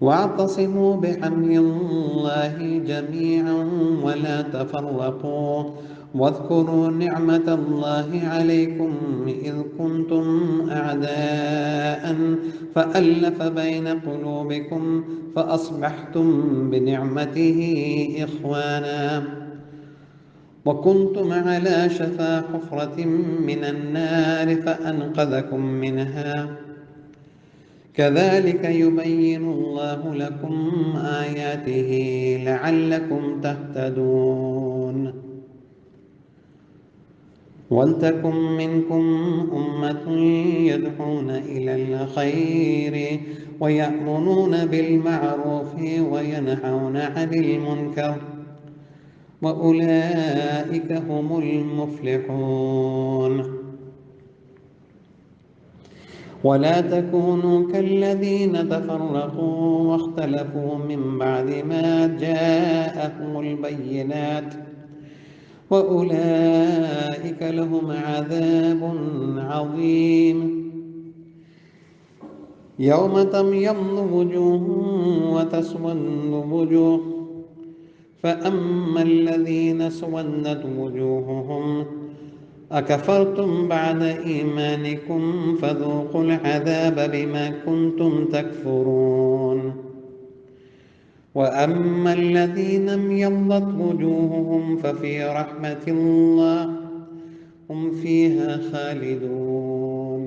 واعتصموا بحبل الله جميعا ولا تفرقوا واذكروا نعمة الله عليكم إذ كنتم أعداء فألف بين قلوبكم فأصبحتم بنعمته إخوانا وكنتم على شفا حفرة من النار فأنقذكم منها كذلك يبين الله لكم آياته لعلكم تهتدون وَلْتَكُن مِّنكُمْ أُمَّةٌ يَدْعُونَ إِلَى الْخَيْرِ وَيَأْمُرُونَ بِالْمَعْرُوفِ وَيَنْهَوْنَ عَنِ الْمُنكَرِ وَأُولَئِكَ هُمُ الْمُفْلِحُونَ ولا تكونوا كالذين تفرقوا واختلفوا من بعد ما جاءهم البينات وأولئك لهم عذاب عظيم يوم تبيض وجوه وتسود وجوه فأما الذين اسودت وجوههم أكفرتم بعد إيمانكم فذوقوا العذاب بما كنتم تكفرون وأما الذين ابيضت وجوههم ففي رحمة الله هم فيها خالدون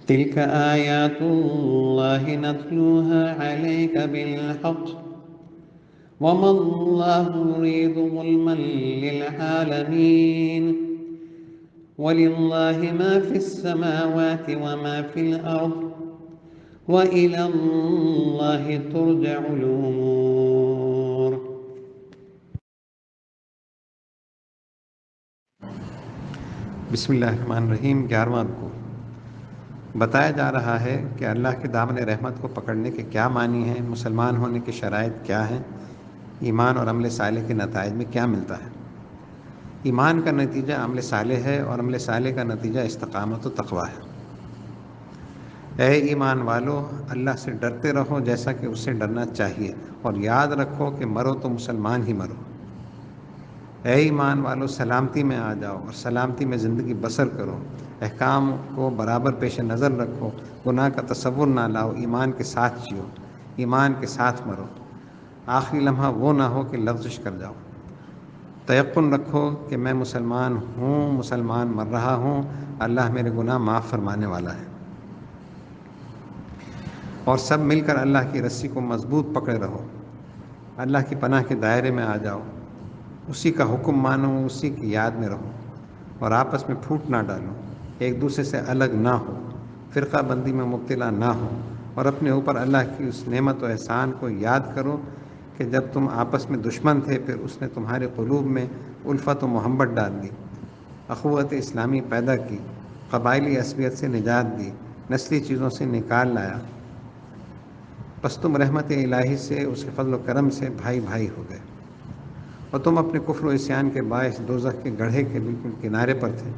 تلك آيات الله نتلوها عليك بالحق وما الله يريد ظلما للعالمين ولله ما في السماوات وما في الأرض وإلى الله ترجع الأمور. بسم اللہ الرحمن الرحیم. 11واں رکوع. بتایا جا رہا ہے کہ اللہ کے دامن رحمت کو پکڑنے کے کیا معنی ہیں، مسلمان ہونے کی شرائط کیا ہیں، ایمان اور عمل صالح کے نتائج میں کیا ملتا ہے. ایمان کا نتیجہ عمل صالح ہے اور عمل صالح کا نتیجہ استقامت و تقویٰ ہے. اے ایمان والو، اللہ سے ڈرتے رہو جیسا کہ اس سے ڈرنا چاہیے، اور یاد رکھو کہ مرو تو مسلمان ہی مرو. اے ایمان والو، سلامتی میں آ جاؤ اور سلامتی میں زندگی بسر کرو. احکام کو برابر پیش نظر رکھو، گناہ کا تصور نہ لاؤ، ایمان کے ساتھ جیو، ایمان کے ساتھ مرو. آخری لمحہ وہ نہ ہو کہ لغزش کر جاؤ. تیقن رکھو کہ میں مسلمان ہوں، مسلمان مر رہا ہوں، اللہ میرے گناہ معاف فرمانے والا ہے. اور سب مل کر اللہ کی رسی کو مضبوط پکڑے رہو. اللہ کی پناہ کے دائرے میں آ جاؤ، اسی کا حکم مانو، اسی کی یاد میں رہو، اور آپس میں پھوٹ نہ ڈالو، ایک دوسرے سے الگ نہ ہو، فرقہ بندی میں مبتلا نہ ہو، اور اپنے اوپر اللہ کی اس نعمت و احسان کو یاد کرو کہ جب تم آپس میں دشمن تھے پھر اس نے تمہارے قلوب میں الفت و محبت ڈال دی، اخوت اسلامی پیدا کی، قبائلی عصبیت سے نجات دی، نسلی چیزوں سے نکال لایا. بس تم رحمت الہی سے، اس کے فضل و کرم سے بھائی بھائی ہو گئے. اور تم اپنے کفر و عصیان کے باعث دوزخ کے گڑھے کے بالکل کنارے پر تھے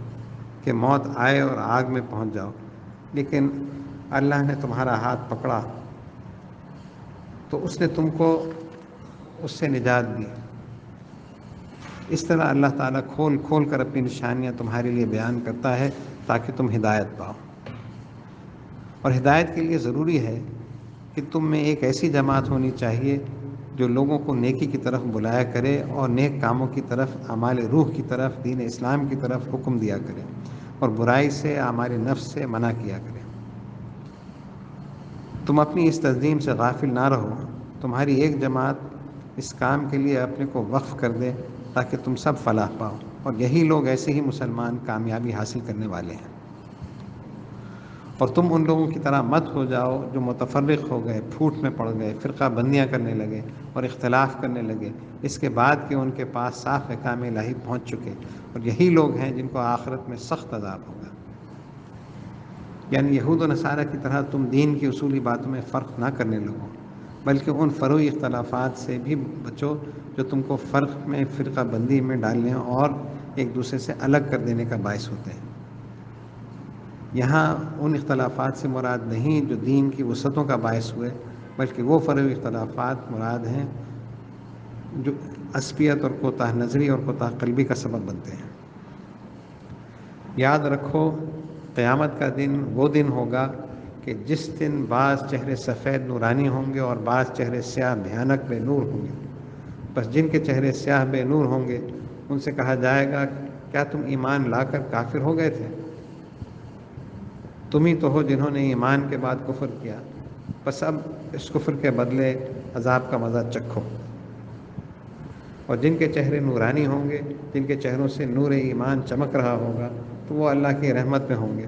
کہ موت آئے اور آگ میں پہنچ جاؤ، لیکن اللہ نے تمہارا ہاتھ پکڑا تو اس نے تم کو اس سے نجات دی. اس طرح اللہ تعالیٰ کھول کھول کر اپنی نشانیاں تمہارے لیے بیان کرتا ہے تاکہ تم ہدایت پاؤ. اور ہدایت کے لیے ضروری ہے کہ تم میں ایک ایسی جماعت ہونی چاہیے جو لوگوں کو نیکی کی طرف بلایا کرے اور نیک کاموں کی طرف، اعمال روح کی طرف، دین اسلام کی طرف حکم دیا کرے، اور برائی سے، اعمال نفس سے منع کیا کرے. تم اپنی اس تنظیم سے غافل نہ رہو. تمہاری ایک جماعت اس کام کے لیے اپنے کو وقف کر دے تاکہ تم سب فلاح پاؤ، اور یہی لوگ، ایسے ہی مسلمان کامیابی حاصل کرنے والے ہیں. اور تم ان لوگوں کی طرح مت ہو جاؤ جو متفرق ہو گئے، پھوٹ میں پڑ گئے، فرقہ بندیاں کرنے لگے اور اختلاف کرنے لگے، اس کے بعد کہ ان کے پاس صاف احکام الہی پہنچ چکے. اور یہی لوگ ہیں جن کو آخرت میں سخت عذاب ہوگا. یعنی یہود و نصارہ کی طرح تم دین کی اصولی باتوں میں فرق نہ کرنے لگو، بلکہ ان فروعی اختلافات سے بھی بچو جو تم کو فرق میں، فرقہ بندی میں ڈالنے اور ایک دوسرے سے الگ کر دینے کا باعث ہوتے ہیں. یہاں ان اختلافات سے مراد نہیں جو دین کی وسعتوں کا باعث ہوئے، بلکہ وہ فروعی اختلافات مراد ہیں جو عصبیت اور کوتاہ نظری اور کوتاہ قلبی کا سبب بنتے ہیں. یاد رکھو، قیامت کا دن وہ دن ہوگا کہ جس دن بعض چہرے سفید نورانی ہوں گے اور بعض چہرے سیاہ بھیانک بے نور ہوں گے. بس جن کے چہرے سیاہ بے نور ہوں گے ان سے کہا جائے گا، کیا تم ایمان لا کر کافر ہو گئے تھے؟ تم ہی تو ہو جنہوں نے ایمان کے بعد کفر کیا، بس اب اس کفر کے بدلے عذاب کا مزہ چکھو. اور جن کے چہرے نورانی ہوں گے، جن کے چہروں سے نور ایمان چمک رہا ہوگا، تو وہ اللہ کی رحمت میں ہوں گے،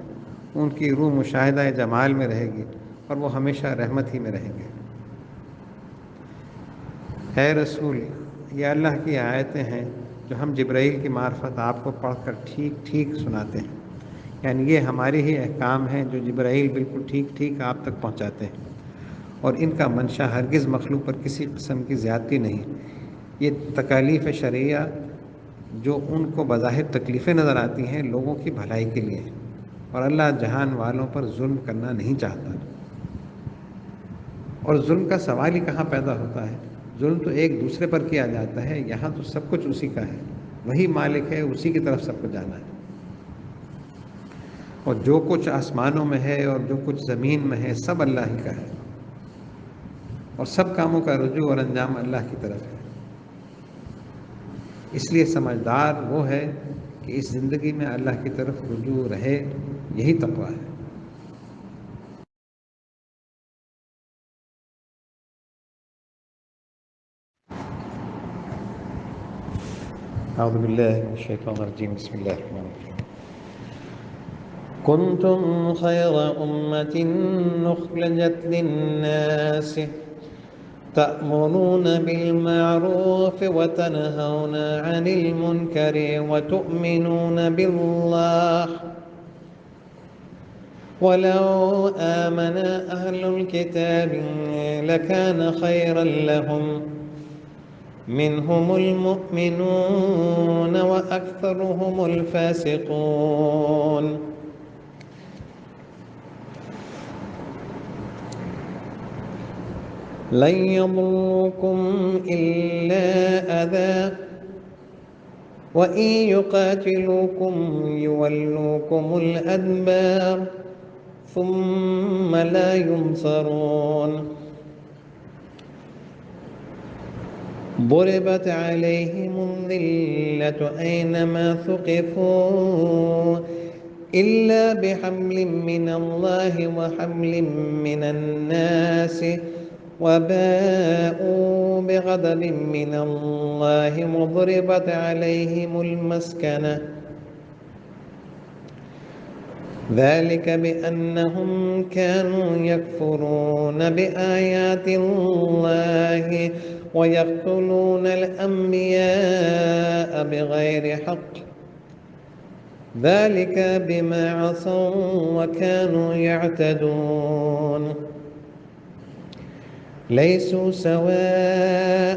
ان کی روح مشاہدہ جمال میں رہے گی اور وہ ہمیشہ رحمت ہی میں رہیں گے۔ اے رسول، یہ اللہ کی آیتیں ہیں جو ہم جبرائیل کی معرفت آپ کو پڑھ کر ٹھیک ٹھیک سناتے ہیں، یعنی یہ ہماری ہی احکام ہیں جو جبرائیل بالکل ٹھیک ٹھیک آپ تک پہنچاتے ہیں، اور ان کا منشا ہرگز مخلوق پر کسی قسم کی زیادتی نہیں۔ یہ تکالیف شرعیہ جو ان کو بظاہر تکلیفیں نظر آتی ہیں، لوگوں کی بھلائی کے لیے ہیں، اور اللہ جہان والوں پر ظلم کرنا نہیں چاہتا۔ اور ظلم کا سوال ہی کہاں پیدا ہوتا ہے؟ ظلم تو ایک دوسرے پر کیا جاتا ہے، یہاں تو سب کچھ اسی کا ہے، وہی مالک ہے، اسی کی طرف سب کو جانا ہے۔ اور جو کچھ آسمانوں میں ہے اور جو کچھ زمین میں ہے، سب اللہ ہی کا ہے، اور سب کاموں کا رجوع اور انجام اللہ کی طرف ہے۔ اس لیے سمجھدار وہ ہے کہ اس زندگی میں اللہ کی طرف رجوع رہے، یہی تقویٰ ہے۔ اعوذ باللہ من الشیطان الرجیم، بسم اللہ الرحمن الرحیم۔ كنتم خير أمة أخرجت للناس تأمرون بالمعروف وتنهون عن المنكر وتؤمنون بالله ولو آمن أهل الكتاب لكان خيرا لهم منهم المؤمنون وأكثرهم الفاسقون لن يضروكم إلا أذى وإن يقاتلوكم يولوكم الأدبار ثم لا ينصرون ضربت عليهم الذلة أينما ثقفوا إلا بحبل من الله وحبل من الناس وباءوا بغضب من الله وضربت عليهم المسكنة ذلك بأنهم كانوا يكفرون بآيات الله ويقتلون الأنبياء بغير حق ذلك بما عصوا وكانوا يعتدون ليسوا سواء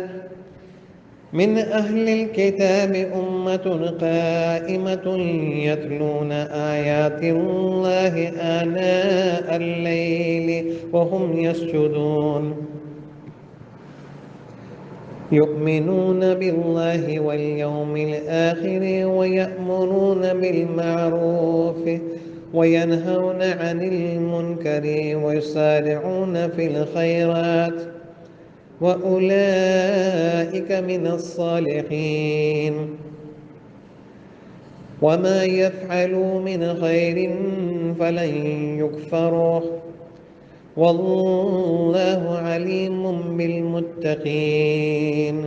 من أهل الكتاب أمة قائمة يتلون آيات الله آناء الليل وهم يسجدون يؤمنون بالله واليوم الآخر ويأمرون بالمعروف وينهون عن المنكر ويسارعون في الخيرات وأولئك من الصالحين وما يفعلوا من خير فلن يكفروه والله عليم بالمتقين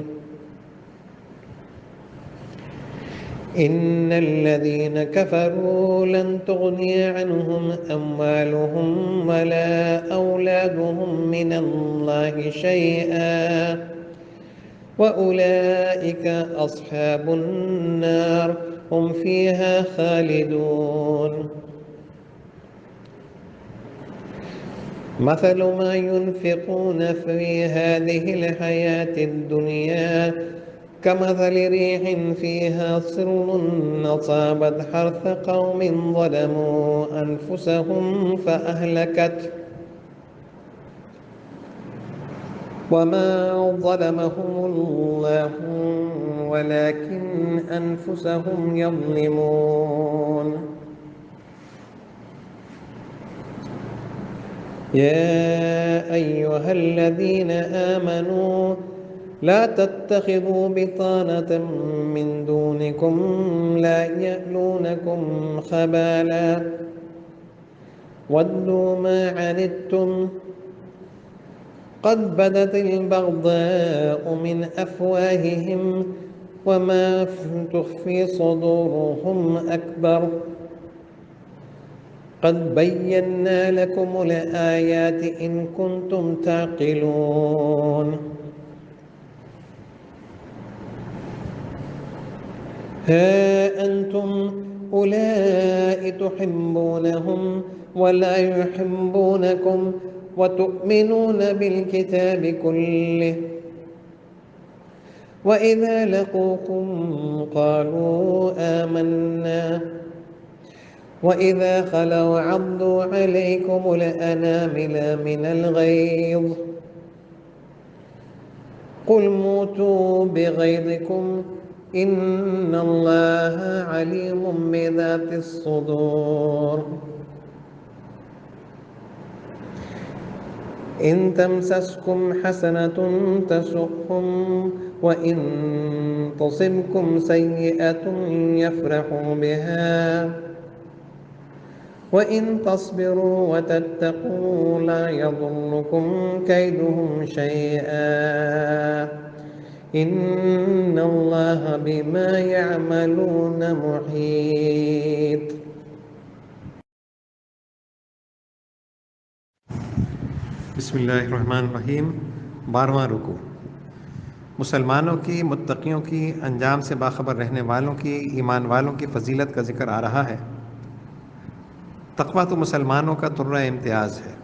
إن الذين كفروا لن تغني عنهم أموالهم ولا أولادهم من الله شيئا وأولئك أصحاب النار هم فيها خالدون مثل ما ينفقون في هذه الحياة الدنيا كمثل ريح فيها صر أصابت حرث قوم ظلموا أنفسهم فأهلكته وما ظلمهم الله ولكن أنفسهم يظلمون يا أيها الذين آمنوا لا تتخذوا بطانة من دونكم لا يألونكم خبالا ودوا ما عنتم قد بدت البغضاء من أفواههم وما تخفي صدورهم أكبر قد بينا لكم الآيات إن كنتم تعقلون ها أنتم أولئك تحبونهم ولا يحبونكم وتؤمنون بالكتاب كله وإذا لقوكم قالوا آمنا وإذا خلوا عضوا عليكم الأنامل من الغيظ قل موتوا بغيظكم إن الله عليم بذات الصدور إن تمسسكم حسنة تسؤهم وإن تصبكم سيئة يفرحوا بها وإن تصبروا وتتقوا لا يضركم كيدهم شيئا إن الله بما يعملون محيط. بسم اللہ الرحمن الرحیم. 12واں رکوع. مسلمانوں کی، متقیوں کی، انجام سے باخبر رہنے والوں کی، ایمان والوں کی فضیلت کا ذکر آ رہا ہے. تقویٰ تو مسلمانوں کا طرہ امتیاز ہے.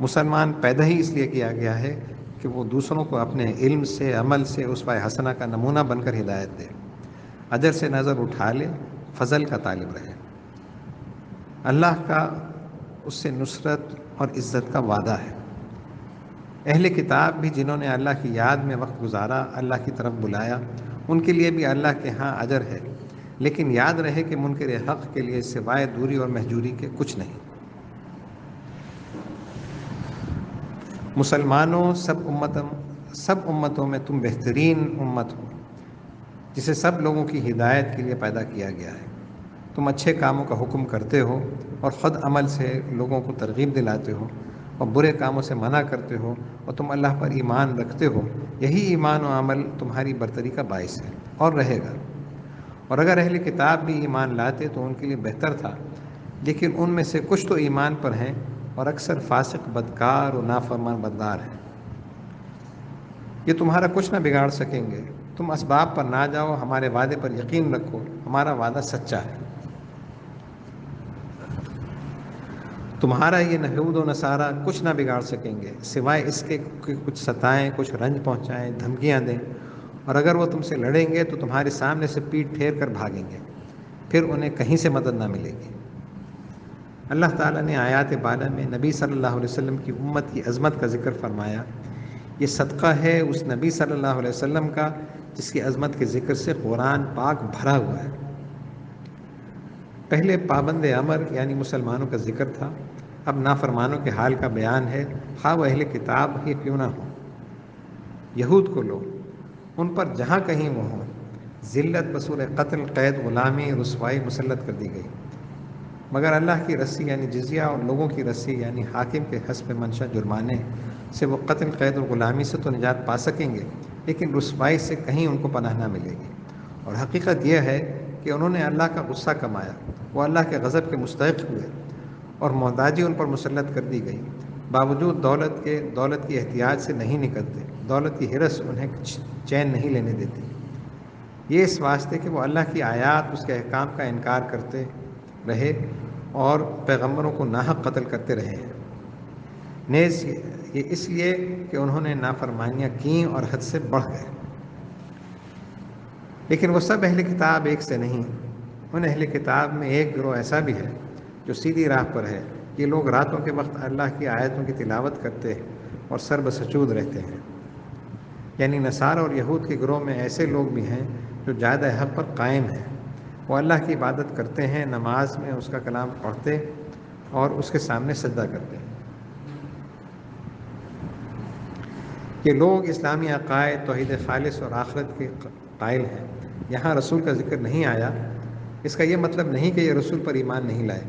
مسلمان پیدا ہی اس لیے کیا گیا ہے کہ وہ دوسروں کو اپنے علم سے، عمل سے اسوہ حسنہ کا نمونہ بن کر ہدایت دے، اجر سے نظر اٹھا لے، فضل کا طالب رہے. اللہ کا اس سے نصرت اور عزت کا وعدہ ہے. اہل کتاب بھی جنہوں نے اللہ کی یاد میں وقت گزارا، اللہ کی طرف بلایا، ان کے لیے بھی اللہ کے ہاں اجر ہے. لیکن یاد رہے کہ منکر حق کے لیے سوائے دوری اور مہجوری کے کچھ نہیں. مسلمانوں، سب امتوں میں تم بہترین امت ہو جسے سب لوگوں کی ہدایت کے لیے پیدا کیا گیا ہے. تم اچھے کاموں کا حکم کرتے ہو اور خود عمل سے لوگوں کو ترغیب دلاتے ہو اور برے کاموں سے منع کرتے ہو اور تم اللہ پر ایمان رکھتے ہو. یہی ایمان و عمل تمہاری برتری کا باعث ہے اور رہے گا. اور اگر اہل کتاب بھی ایمان لاتے تو ان کے لیے بہتر تھا، لیکن ان میں سے کچھ تو ایمان پر ہیں اور اکثر فاسق، بدکار اور نافرمان بردار ہیں. یہ تمہارا کچھ نہ بگاڑ سکیں گے. تم اسباب پر نہ جاؤ، ہمارے وعدے پر یقین رکھو، ہمارا وعدہ سچا ہے. تمہارا یہ یہود و نصارہ کچھ نہ بگاڑ سکیں گے سوائے اس کے کہ کچھ ستائیں، کچھ رنج پہنچائیں، دھمکیاں دیں. اور اگر وہ تم سے لڑیں گے تو تمہارے سامنے سے پیٹھ پھیر کر بھاگیں گے، پھر انہیں کہیں سے مدد نہ ملے گی. اللہ تعالیٰ نے آیات بالا میں نبی صلی اللہ علیہ وسلم کی امت کی عظمت کا ذکر فرمایا. یہ صدقہ ہے اس نبی صلی اللہ علیہ وسلم کا جس کی عظمت کے ذکر سے قرآن پاک بھرا ہوا ہے. پہلے پابند امر یعنی مسلمانوں کا ذکر تھا، اب نافرمانوں کے حال کا بیان ہے، خواہ وہ اہل کتاب ہی کیوں نہ ہو. یہود کو لو، ان پر جہاں کہیں وہ ہوں، ذلت بصورت قتل، قید، غلامی، رسوائی مسلط کر دی گئی. مگر اللہ کی رسی یعنی جزیہ اور لوگوں کی رسی یعنی حاکم کے حسب منشا جرمانے سے وہ قتل، قید اور غلامی سے تو نجات پا سکیں گے، لیکن رسوائی سے کہیں ان کو پناہ نہ ملے گی. اور حقیقت یہ ہے کہ انہوں نے اللہ کا غصہ کمایا، وہ اللہ کے غضب کے مستحق ہوئے اور محتاجی ان پر مسلط کر دی گئی. باوجود دولت کی احتیاج سے نہیں نکلتے، دولت کی ہرس انہیں چین نہیں لینے دیتی. یہ اس واسطے کہ وہ اللہ کی آیات، اس کے احکام کا انکار کرتے رہے اور پیغمبروں کو ناحق قتل کرتے رہے ہیں. نیز یہ اس لیے کہ انہوں نے نافرمانیاں کیں اور حد سے بڑھ گئے. لیکن وہ سب اہل کتاب ایک سے نہیں. ان اہل کتاب میں ایک گروہ ایسا بھی ہے جو سیدھی راہ پر ہے. یہ لوگ راتوں کے وقت اللہ کی آیتوں کی تلاوت کرتے اور سر بسجود رہتے ہیں. یعنی نصارہ اور یہود کے گروہ میں ایسے لوگ بھی ہیں جو جادہ حق پر قائم ہیں. وہ اللہ کی عبادت کرتے ہیں، نماز میں اس کا کلام پڑھتے اور اس کے سامنے سجدہ کرتے ہیں. یہ لوگ اسلامی عقائد، توحید خالص اور آخرت کے قائل ہیں. یہاں رسول کا ذکر نہیں آیا، اس کا یہ مطلب نہیں کہ یہ رسول پر ایمان نہیں لائے.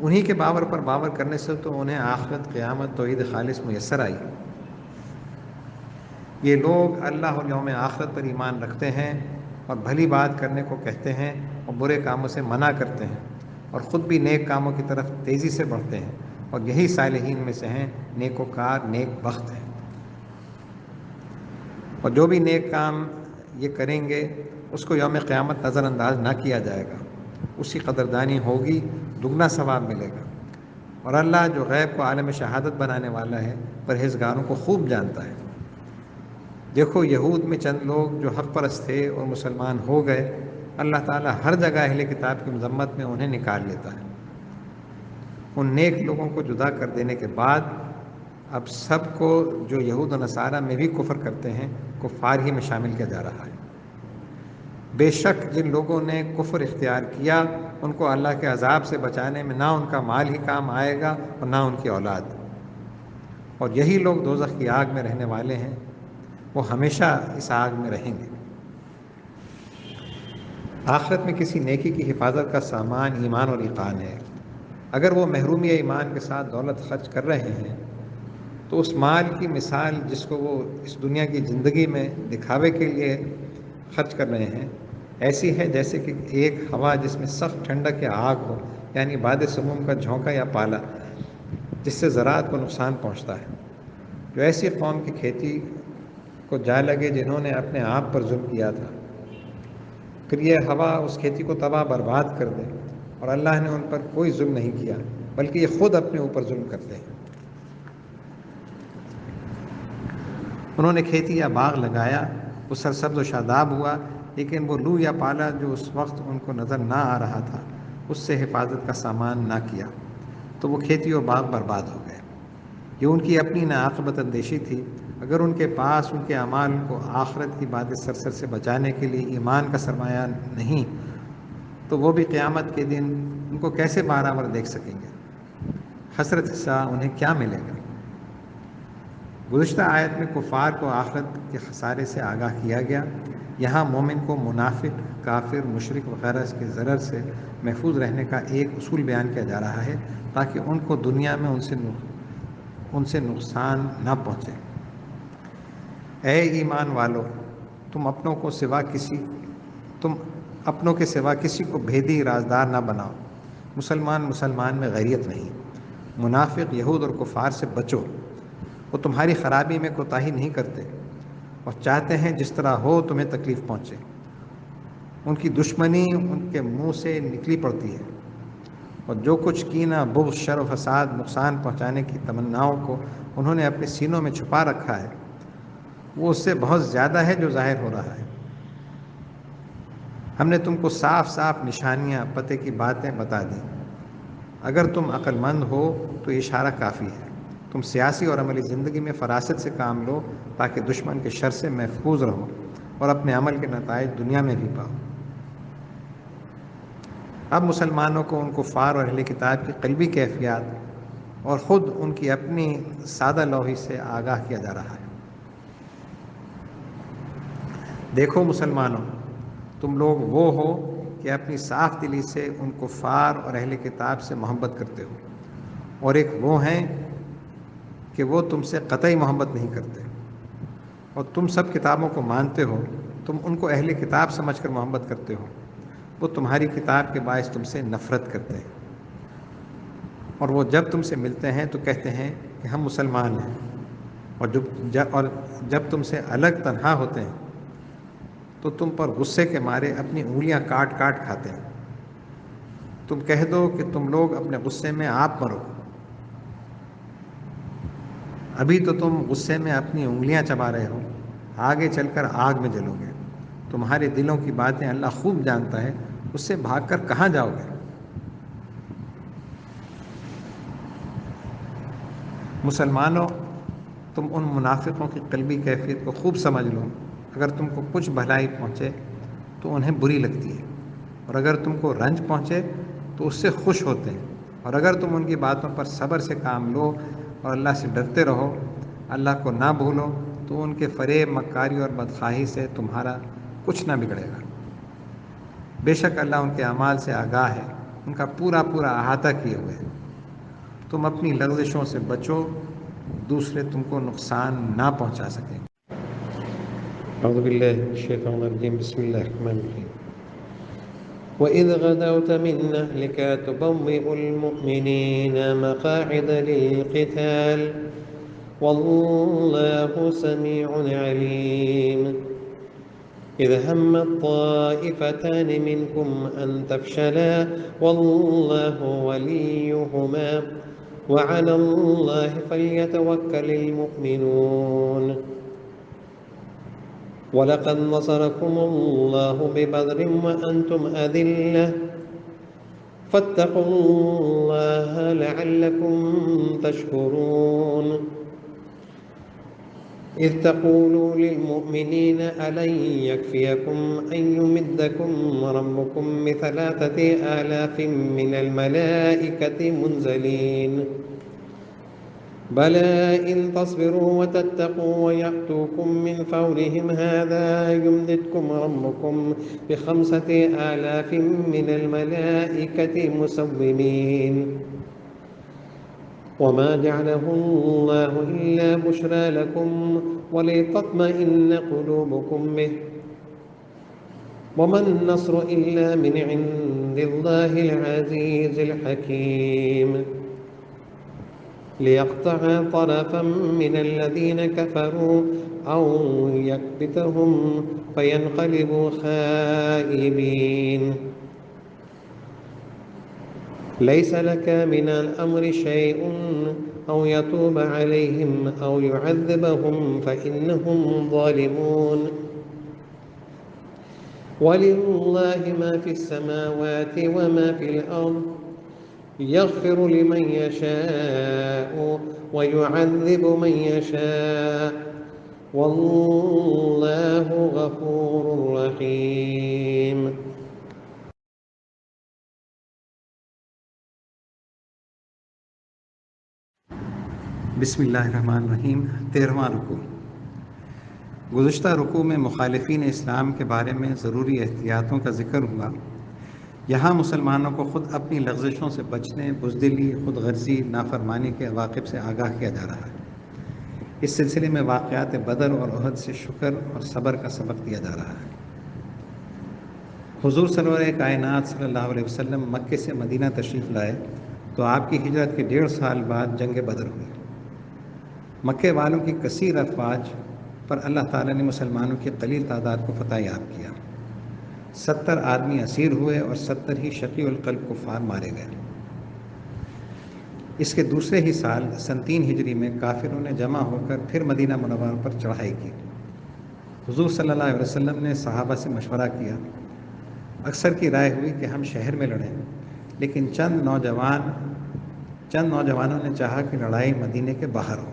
انہی کے باور پر باور کرنے سے تو انہیں آخرت، قیامت، توحید خالص میسر آئی. یہ لوگ اللہ اور یوم آخرت پر ایمان رکھتے ہیں اور بھلی بات کرنے کو کہتے ہیں اور برے کاموں سے منع کرتے ہیں اور خود بھی نیک کاموں کی طرف تیزی سے بڑھتے ہیں، اور یہی صالحین میں سے ہیں، نیک وکار نیک بخت ہیں۔ اور جو بھی نیک کام یہ کریں گے اس کو یوم قیامت نظر انداز نہ کیا جائے گا، اسی قدردانی ہوگی، دگنا ثواب ملے گا۔ اور اللہ جو غیب کو عالم شہادت بنانے والا ہے، پرہیزگاروں کو خوب جانتا ہے۔ دیکھو یہود میں چند لوگ جو حق پرست تھے اور مسلمان ہو گئے، اللہ تعالیٰ ہر جگہ اہل کتاب کی مذمت میں انہیں نکال لیتا ہے۔ ان نیک لوگوں کو جدا کر دینے کے بعد اب سب کو جو یہود و نصارہ میں بھی کفر کرتے ہیں کفار ہی میں شامل کیا جا رہا ہے۔ بے شک جن لوگوں نے کفر اختیار کیا ان کو اللہ کے عذاب سے بچانے میں نہ ان کا مال ہی کام آئے گا اور نہ ان کی اولاد، اور یہی لوگ دوزخ کی آگ میں رہنے والے ہیں، وہ ہمیشہ اس آگ میں رہیں گے۔ آخرت میں کسی نیکی کی حفاظت کا سامان ایمان اور ایقان ہے۔ اگر وہ محرومی ایمان کے ساتھ دولت خرچ کر رہے ہیں تو اس مال کی مثال جس کو وہ اس دنیا کی زندگی میں دکھاوے کے لیے خرچ کر رہے ہیں ایسی ہے جیسے کہ ایک ہوا جس میں سخت ٹھنڈک یا آگ ہو، یعنی باد سموم کا جھونکا یا پالا، جس سے زراعت کو نقصان پہنچتا ہے۔ جو ایسی قوم کی کھیتی کو جا لگے جنہوں نے اپنے آپ پر ظلم کیا تھا، پھر یہ ہوا اس کھیتی کو تباہ برباد کر دے، اور اللہ نے ان پر کوئی ظلم نہیں کیا بلکہ یہ خود اپنے اوپر ظلم کرتے ہیں۔ انہوں نے کھیتی یا باغ لگایا، وہ سرسبز و شاداب ہوا، لیکن وہ لو یا پالا جو اس وقت ان کو نظر نہ آ رہا تھا اس سے حفاظت کا سامان نہ کیا تو وہ کھیتی و باغ برباد ہو گئے۔ یہ ان کی اپنی ناعاقبت اندیشی تھی۔ اگر ان کے پاس ان کے اعمال کو آخرت کی باد سرسر سے بچانے کے لیے ایمان کا سرمایہ نہیں تو وہ بھی قیامت کے دن ان کو کیسے برابر دیکھ سکیں گے؟ حسرت حصہ انہیں کیا ملے گا؟ گزشتہ آیت میں کفار کو آخرت کے خسارے سے آگاہ کیا گیا، یہاں مومن کو منافق، کافر، مشرک وغیرہ کے ضرر سے محفوظ رہنے کا ایک اصول بیان کیا جا رہا ہے تاکہ ان کو دنیا میں ان سے نقصان نہ پہنچے۔ اے ایمان والو، تم اپنوں کے سوا کسی کو بھیدی رازدار نہ بناؤ۔ مسلمان میں غیریت نہیں۔ منافق، یہود اور کفار سے بچو، وہ تمہاری خرابی میں کوتاہی نہیں کرتے اور چاہتے ہیں جس طرح ہو تمہیں تکلیف پہنچے۔ ان کی دشمنی ان کے منہ سے نکلی پڑتی ہے، اور جو کچھ کینہ، بغض، شر و فساد، نقصان پہنچانے کی تمناؤں کو انہوں نے اپنے سینوں میں چھپا رکھا ہے وہ اس سے بہت زیادہ ہے جو ظاہر ہو رہا ہے۔ ہم نے تم کو صاف صاف نشانیاں، پتے کی باتیں بتا دیں۔ اگر تم عقل مند ہو تو اشارہ کافی ہے۔ تم سیاسی اور عملی زندگی میں فراست سے کام لو تاکہ دشمن کے شر سے محفوظ رہو اور اپنے عمل کے نتائج دنیا میں بھی پاؤ۔ اب مسلمانوں کو ان کفار اور اہل کتاب کی قلبی کیفیات اور خود ان کی اپنی سادہ لوحی سے آگاہ کیا جا رہا ہے۔ دیکھو مسلمانوں، تم لوگ وہ ہو کہ اپنی صاف دلی سے ان کفار اور اہل کتاب سے محبت کرتے ہو، اور ایک وہ ہیں کہ وہ تم سے قطعی محبت نہیں کرتے، اور تم سب کتابوں کو مانتے ہو۔ تم ان کو اہل کتاب سمجھ کر محبت کرتے ہو، وہ تمہاری کتاب کے باعث تم سے نفرت کرتے ہیں، اور وہ جب تم سے ملتے ہیں تو کہتے ہیں کہ ہم مسلمان ہیں، اور جب تم سے الگ تنہا ہوتے ہیں تو تم پر غصے کے مارے اپنی انگلیاں کاٹ کاٹ کھاتے ہیں۔ تم کہہ دو کہ تم لوگ اپنے غصے میں آپ مرو، ابھی تو تم غصے میں اپنی انگلیاں چبا رہے ہو، آگے چل کر آگ میں جلو گے۔ تمہارے دلوں کی باتیں اللہ خوب جانتا ہے، اس سے بھاگ کر کہاں جاؤ گے؟ مسلمانوں، تم ان منافقوں کی قلبی کیفیت کو خوب سمجھ لو۔ اگر تم کو کچھ بھلائی پہنچے تو انہیں بری لگتی ہے، اور اگر تم کو رنج پہنچے تو اس سے خوش ہوتے ہیں، اور اگر تم ان کی باتوں پر صبر سے کام لو اور اللہ سے ڈرتے رہو، اللہ کو نہ بھولو، تو ان کے فریب، مکاری اور بدخواہی سے تمہارا کچھ نہ بگڑے گا۔ بے شک اللہ ان کے اعمال سے آگاہ ہے، ان کا پورا احاطہ کیے ہوئے ہے۔ تم اپنی لغزشوں سے بچو، دوسرے تم کو نقصان نہ پہنچا سکیں۔ أعوذ بالله من الشيطان الرجيم. بسم الله الرحمن الرحيم. وإذ غدوت من أهلك تبوئ المؤمنين مقاعد للقتال والله سميع عليم. إذ هم الطائفتان منكم أن تفشلا والله وليهما وعلى الله فليتوكل المؤمنون. ولقد نصركم الله ببدر وأنتم أذلة فاتقوا الله لعلكم تشكرون. إذ تقولوا للمؤمنين ألن يكفيكم أن يمدكم ربكم ب3,000 من الملائكة منزلين بلى إن تصبروا وتتقوا ويأتوكم من فورهم هذا يمددكم ربكم ب5,000 من الملائكة مسومين. وما جعله الله إلا بشرى لكم ولتطمئن قلوبكم به وما النصر إلا من عند الله العزيز الحكيم. ليقطع طرفا من الذين كفروا أو يكبتهم فينقلبوا خائبين. ليس لك من الأمر شيء أو يتوب عليهم أو يعذبهم فإنهم ظالمون. ولله ما في السماوات وما في الأرض يغفر لمن يشاء ويعذب من يشاء والله غفور رحيم. بسم اللہ الرحمن الرحیم. 13واں رکوع. گزشتہ رکوع میں مخالفین اسلام کے بارے میں ضروری احتیاطوں کا ذکر ہوا. یہاں مسلمانوں کو خود اپنی لغزشوں سے بچنے، بزدلی، خود غرضی، نافرمانی کے عواقب سے آگاہ کیا جا رہا ہے. اس سلسلے میں واقعات بدر اور احد سے شکر اور صبر کا سبق دیا جا رہا ہے. حضور سرور کائنات صلی اللہ علیہ وسلم مکے سے مدینہ تشریف لائے تو آپ کی ہجرت کے 1.5 سال بعد جنگ بدر ہوئی. مکے والوں کی کثیر افواج پر اللہ تعالیٰ نے مسلمانوں کی قلیل تعداد کو فتح یاب کیا. 70 آدمی اسیر ہوئے اور 70 ہی شقی القلب کفار مارے گئے. اس کے دوسرے ہی سال سن 3 ہجری میں کافروں نے جمع ہو کر پھر مدینہ منورہ پر چڑھائی کی. حضور صلی اللہ علیہ وسلم نے صحابہ سے مشورہ کیا. اکثر کی رائے ہوئی کہ ہم شہر میں لڑیں، لیکن چند نوجوانوں نے چاہا کہ لڑائی مدینے کے باہر ہو.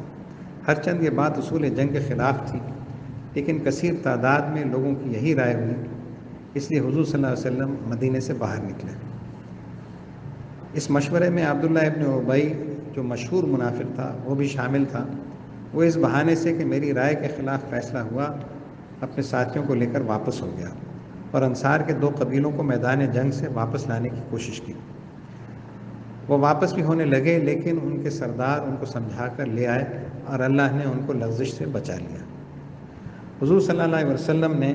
ہر چند یہ بات اصول جنگ کے خلاف تھی، لیکن کثیر تعداد میں لوگوں کی یہی رائے ہوئی، اس لیے حضور صلی اللہ علیہ وسلم مدینے سے باہر نکلے. اس مشورے میں عبداللہ ابن ابی جو مشہور منافق تھا وہ بھی شامل تھا. وہ اس بہانے سے کہ میری رائے کے خلاف فیصلہ ہوا اپنے ساتھیوں کو لے کر واپس ہو گیا اور انصار کے 2 قبیلوں کو میدان جنگ سے واپس لانے کی کوشش کی. وہ واپس بھی ہونے لگے، لیکن ان کے سردار ان کو سمجھا کر لے آئے اور اللہ نے ان کو لغزش سے بچا لیا. حضور صلی اللہ علیہ وسلم نے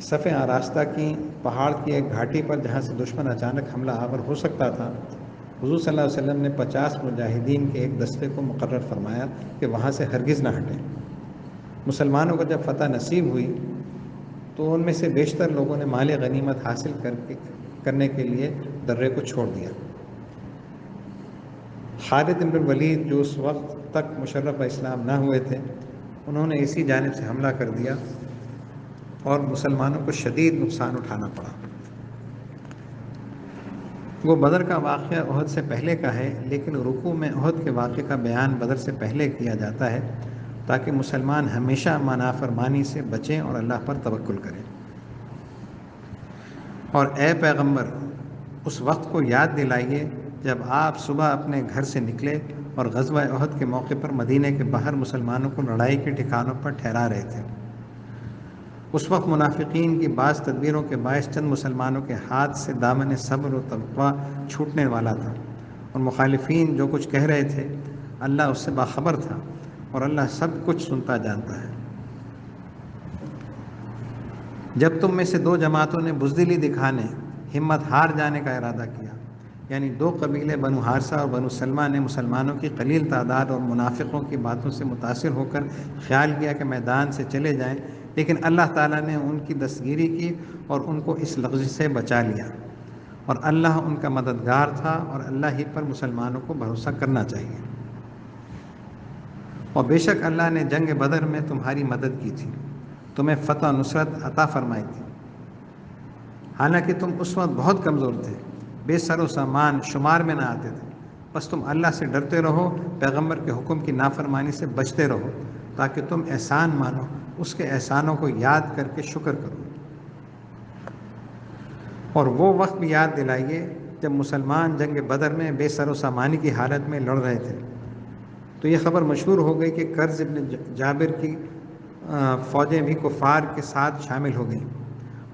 صف آراستہ کی پہاڑ کی ایک گھاٹی پر جہاں سے دشمن اچانک حملہ آور ہو سکتا تھا، حضور صلی اللہ علیہ وسلم نے 50 مجاہدین کے ایک دستے کو مقرر فرمایا کہ وہاں سے ہرگز نہ ہٹیں. مسلمانوں کو جب فتح نصیب ہوئی تو ان میں سے بیشتر لوگوں نے مال غنیمت حاصل کرنے کے لیے درے کو چھوڑ دیا. خالد بن الولید جو اس وقت تک مشرف اسلام نہ ہوئے تھے، انہوں نے اسی جانب سے حملہ کر دیا اور مسلمانوں کو شدید نقصان اٹھانا پڑا. وہ بدر کا واقعہ احد سے پہلے کا ہے، لیکن رکوع میں احد کے واقعے کا بیان بدر سے پہلے کیا جاتا ہے تاکہ مسلمان ہمیشہ نافرمانی سے بچیں اور اللہ پر توکل کریں. اور اے پیغمبر، اس وقت کو یاد دلائیے جب آپ صبح اپنے گھر سے نکلے اور غزوہ احد کے موقع پر مدینے کے باہر مسلمانوں کو لڑائی کے ٹھکانوں پر ٹھہرا رہے تھے. اس وقت منافقین کی بعض تدبیروں کے باعث چند مسلمانوں کے ہاتھ سے دامن صبر و تقویٰ چھوٹنے والا تھا، اور مخالفین جو کچھ کہہ رہے تھے اللہ اس سے باخبر تھا اور اللہ سب کچھ سنتا جانتا ہے. جب تم میں سے دو جماعتوں نے بزدلی دکھانے ہمت ہار جانے کا ارادہ کیا، یعنی دو قبیلے بنو حارثہ اور بنو سلمہ نے مسلمانوں کی قلیل تعداد اور منافقوں کی باتوں سے متاثر ہو کر خیال کیا کہ میدان سے چلے جائیں، لیکن اللہ تعالیٰ نے ان کی دستگیری کی اور ان کو اس لغزش سے بچا لیا، اور اللہ ان کا مددگار تھا، اور اللہ ہی پر مسلمانوں کو بھروسہ کرنا چاہیے۔ اور بے شک اللہ نے جنگ بدر میں تمہاری مدد کی تھی، تمہیں فتح و نصرت عطا فرمائی تھی، حالانکہ تم اس وقت بہت کمزور تھے، بے سر و سامان، شمار میں نہ آتے تھے، بس تم اللہ سے ڈرتے رہو، پیغمبر کے حکم کی نافرمانی سے بچتے رہو، تاکہ تم احسان مانو، اس کے احسانوں کو یاد کر کے شکر کرو۔ اور وہ وقت بھی یاد دلائیے جب مسلمان جنگ بدر میں بے سر و سامانی کی حالت میں لڑ رہے تھے، تو یہ خبر مشہور ہو گئی کہ کرز ابن جابر کی فوجیں بھی کفار کے ساتھ شامل ہو گئیں۔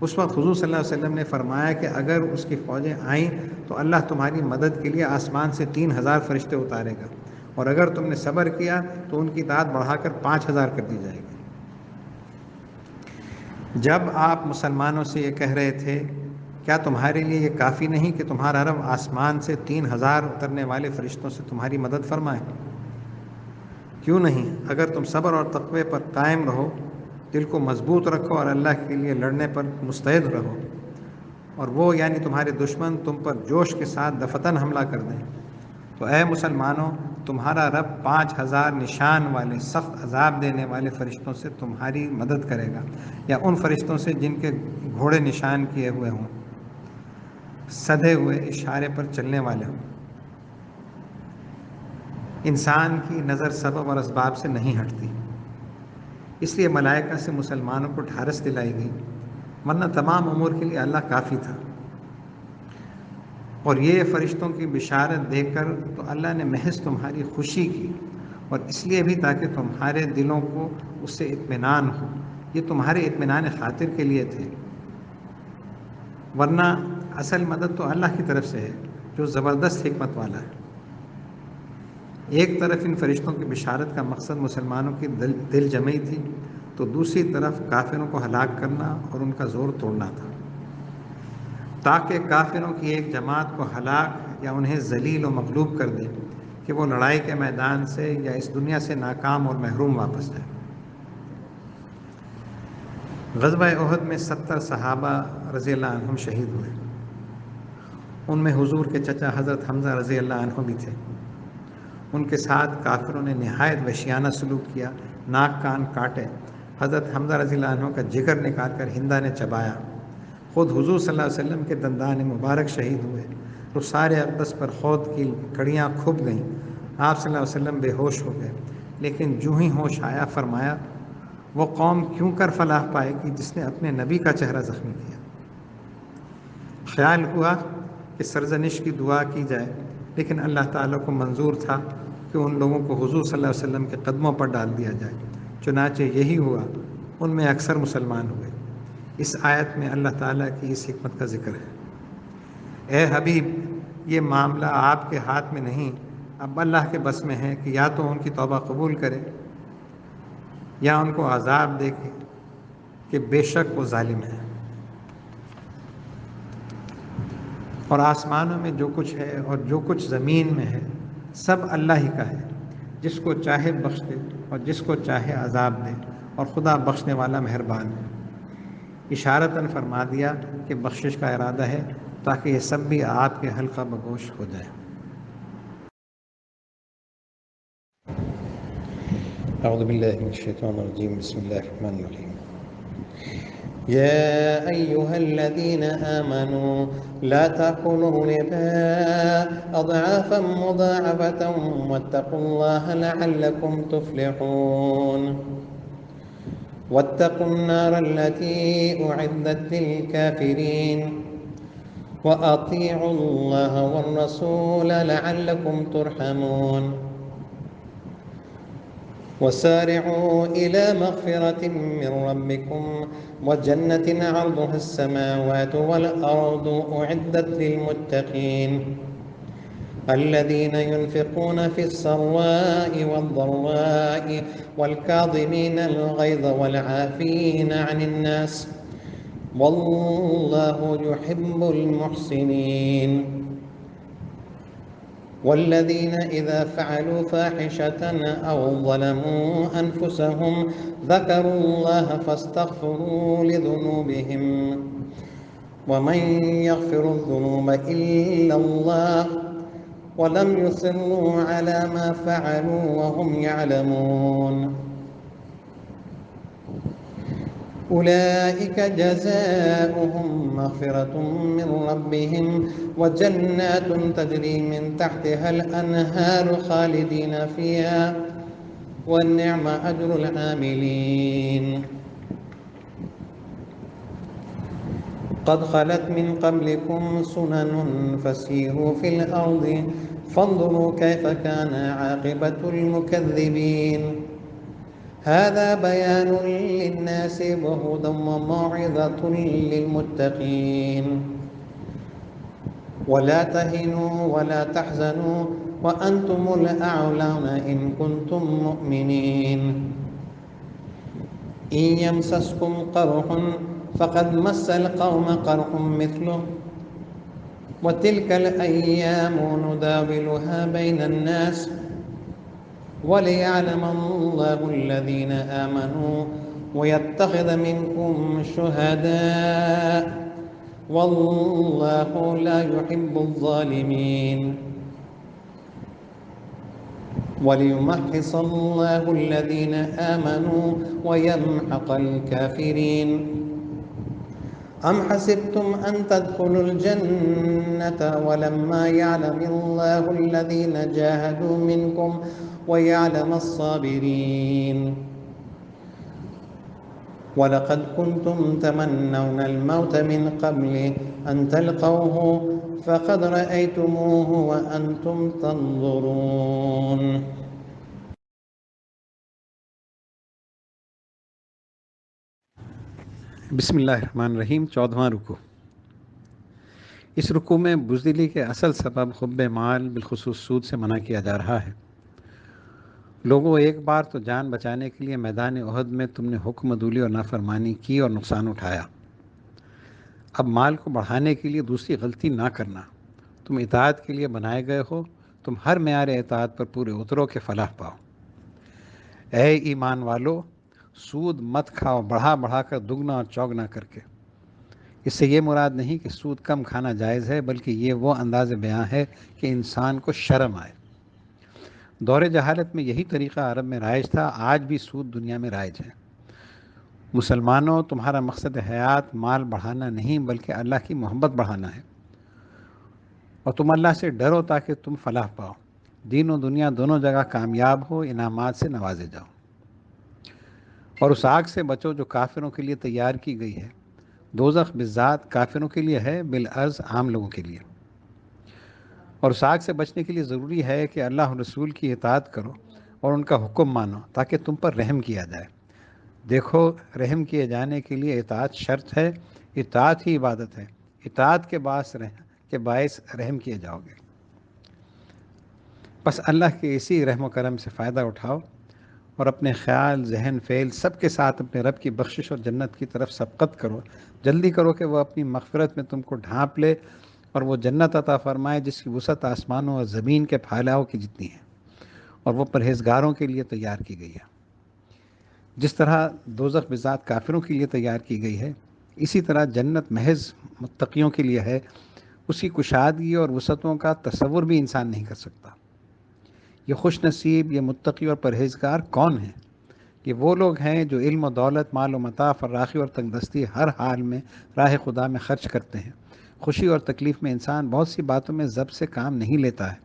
اس وقت حضور صلی اللہ علیہ وسلم نے فرمایا کہ اگر اس کی فوجیں آئیں تو اللہ تمہاری مدد کے لیے آسمان سے 3000 فرشتے اتارے گا، اور اگر تم نے صبر کیا تو ان کی تعداد بڑھا کر 5000 کر دی جائے گی۔ جب آپ مسلمانوں سے یہ کہہ رہے تھے، کیا تمہارے لیے یہ کافی نہیں کہ تمہارا رب آسمان سے 3000 اترنے والے فرشتوں سے تمہاری مدد فرمائے؟ کیوں نہیں، اگر تم صبر اور تقوی پر قائم رہو، دل کو مضبوط رکھو اور اللہ کے لیے لڑنے پر مستعد رہو، اور وہ یعنی تمہارے دشمن تم پر جوش کے ساتھ دفتن حملہ کر دیں، تو اے مسلمانوں، تمہارا رب 5000 نشان والے سخت عذاب دینے والے فرشتوں سے تمہاری مدد کرے گا، یا ان فرشتوں سے جن کے گھوڑے نشان کیے ہوئے ہوں، سدھے ہوئے اشارے پر چلنے والے ہوں۔ انسان کی نظر سبب اور اسباب سے نہیں ہٹتی، اس لیے ملائکہ سے مسلمانوں کو ڈھارس دلائی گئی، ورنہ تمام امور کے لیے اللہ کافی تھا۔ اور یہ فرشتوں کی بشارت دے کر تو اللہ نے محض تمہاری خوشی کی، اور اس لیے بھی تاکہ تمہارے دلوں کو اس سے اطمینان ہو، یہ تمہارے اطمینان خاطر کے لیے تھے، ورنہ اصل مدد تو اللہ کی طرف سے ہے جو زبردست حکمت والا ہے۔ ایک طرف ان فرشتوں کی بشارت کا مقصد مسلمانوں کی دل جمعی تھی، تو دوسری طرف کافروں کو ہلاک کرنا اور ان کا زور توڑنا تھا، تاکہ کافروں کی ایک جماعت کو ہلاک یا انہیں ذلیل و مغلوب کر دے کہ وہ لڑائی کے میدان سے یا اس دنیا سے ناکام اور محروم واپس جائے۔ غزوہ احد میں 70 صحابہ رضی اللہ عنہم شہید ہوئے، ان میں حضور کے چچا حضرت حمزہ رضی اللہ عنہ بھی تھے۔ ان کے ساتھ کافروں نے نہایت وحشیانہ سلوک کیا، ناک کان کاٹے، حضرت حمزہ رضی اللہ عنہ کا جگر نکال کر ہندا نے چبایا، خود حضور صلی اللہ علیہ وسلم کے دندان مبارک شہید ہوئے، رخسار اقدس پر خود کی کڑیاں کھب گئیں، آپ صلی اللہ علیہ وسلم بے ہوش ہو گئے، لیکن جو ہی ہوش آیا فرمایا، وہ قوم کیوں کر فلاح پائے گی جس نے اپنے نبی کا چہرہ زخمی کیا۔ خیال ہوا کہ سرزنش کی دعا کی جائے، لیکن اللہ تعالیٰ کو منظور تھا کہ ان لوگوں کو حضور صلی اللہ علیہ وسلم کے قدموں پر ڈال دیا جائے، چنانچہ یہی ہوا، ان میں اکثر مسلمان ہوئے۔ اس آیت میں اللہ تعالیٰ کی اس حکمت کا ذکر ہے۔ اے حبیب، یہ معاملہ آپ کے ہاتھ میں نہیں، اب اللہ کے بس میں ہے کہ یا تو ان کی توبہ قبول کرے یا ان کو عذاب دے کہ بے شک وہ ظالم ہے۔ اور آسمانوں میں جو کچھ ہے اور جو کچھ زمین میں ہے سب اللہ ہی کا ہے، جس کو چاہے بخش دے اور جس کو چاہے عذاب دے، اور خدا بخشنے والا مہربان ہے۔ اشارتاً فرما دیا کہ بخشش کا ارادہ ہے تاکہ یہ سب بھی آپ کے حلقہ بگوش ہو جائے۔ اعوذ باللہ من الشیطان الرجیم، بسم اللہ الرحمن الرحیم۔ يا أيها الذين آمنوا لا تأكلوا الربا أضعافا مضاعفة واتقوا الله لعلكم تفلحون واتقوا النار التي أعدت للكافرين وأطيعوا الله والرسول لعلكم ترحمون وسارعوا إلى مغفرة من ربكم وجنة عرضها السماوات والأرض أعدت للمتقين الذين ينفقون في السراء والضراء والكاظمين الغيظ والعافين عن الناس والله يحب المحسنين. والذين إذا فعلوا فاحشة أو ظلموا أنفسهم ذكروا الله فاستغفروا لذنوبهم ومن يغفر الذنوب إلا الله ولم يصروا على ما فعلوا وهم يعلمون أولئك جزاؤهم مغفرة من ربهم وجنات تجري من تحتها الأنهار خالدين فيها والنعم أجر العاملين. قد خلت من قبلكم سنن فسيروا في الأرض فانظروا كيف كان عاقبة المكذبين. هذا بيان للناس وهدى وموعظة للمتقين. ولا تهنوا ولا تحزنوا وأنتم الأعلون إن كنتم مؤمنين. إن يمسسكم قرح فقد مس القوم قرح مثله وتلك الأيام نداولها بين الناس وليعلم الله الذين آمنوا ويتخذ منكم شهداء والله لا يحب الظالمين. وليمحص الله الذين آمنوا ويمحق الكافرين. أم حسبتم أن تدخلوا الجنة ولما يعلم الله الذين جاهدوا منكم ويعلم الصابرين. ولقد كنتم تمنون الموت من قبل أن تلقوه فقد رأيتموه وأنتم تنظرون. بسم اللہ الرحمن الرحیم. 14واں رکوع. اس رکوع میں بزدلی کے اصل سبب حب مال بالخصوص سود سے منع کیا جا رہا ہے. لوگوں، ایک بار تو جان بچانے کے لیے میدان احد میں تم نے حکم عدولی اور نافرمانی کی اور نقصان اٹھایا. اب مال کو بڑھانے کے لیے دوسری غلطی نہ کرنا. تم اطاعت کے لیے بنائے گئے ہو. تم ہر معیار اطاعت پر پورے اترو کہ فلاح پاؤ. اے ایمان والو، سود مت کھاؤ بڑھا بڑھا کر، دگنا اور چوگنا کر کے. اس سے یہ مراد نہیں کہ سود کم کھانا جائز ہے، بلکہ یہ وہ انداز بیان ہے کہ انسان کو شرم آئے. دور جہالت میں یہی طریقہ عرب میں رائج تھا. آج بھی سود دنیا میں رائج ہے. مسلمانوں، تمہارا مقصد حیات مال بڑھانا نہیں بلکہ اللہ کی محبت بڑھانا ہے. اور تم اللہ سے ڈرو تاکہ تم فلاح پاؤ، دین و دنیا دونوں جگہ کامیاب ہو، انعامات سے نوازے جاؤ. اور اس آگ سے بچو جو کافروں کے لیے تیار کی گئی ہے. دوزخ بالذات کافروں کے لیے ہے، بالعرض عام لوگوں کے لیے. اور اس آگ سے بچنے کے لیے ضروری ہے کہ اللہ اور رسول کی اطاعت کرو اور ان کا حکم مانو تاکہ تم پر رحم کیا جائے. دیکھو، رحم کیے جانے کے لیے اطاعت شرط ہے. اطاعت ہی عبادت ہے. اطاعت کے باعث رحم کیے جاؤ گے. بس اللہ کے اسی رحم و کرم سے فائدہ اٹھاؤ اور اپنے خیال، ذہن، فعل سب کے ساتھ اپنے رب کی بخشش اور جنت کی طرف سبقت کرو. جلدی کرو کہ وہ اپنی مغفرت میں تم کو ڈھانپ لے اور وہ جنت عطا فرمائے جس کی وسعت آسمانوں اور زمین کے پھیلاؤ کی جتنی ہے، اور وہ پرہیزگاروں کے لیے تیار کی گئی ہے. جس طرح دوزخ بذات کافروں کے لیے تیار کی گئی ہے، اسی طرح جنت محض متقیوں کے لیے ہے. اس کی کشادگی اور وسعتوں کا تصور بھی انسان نہیں کر سکتا. یہ خوش نصیب، یہ متقی اور پرہیزگار کون ہیں؟ یہ وہ لوگ ہیں جو علم و دولت، مال و متاع، فراخی اور تنگدستی ہر حال میں راہ خدا میں خرچ کرتے ہیں. خوشی اور تکلیف میں انسان بہت سی باتوں میں ضبط سے کام نہیں لیتا ہے.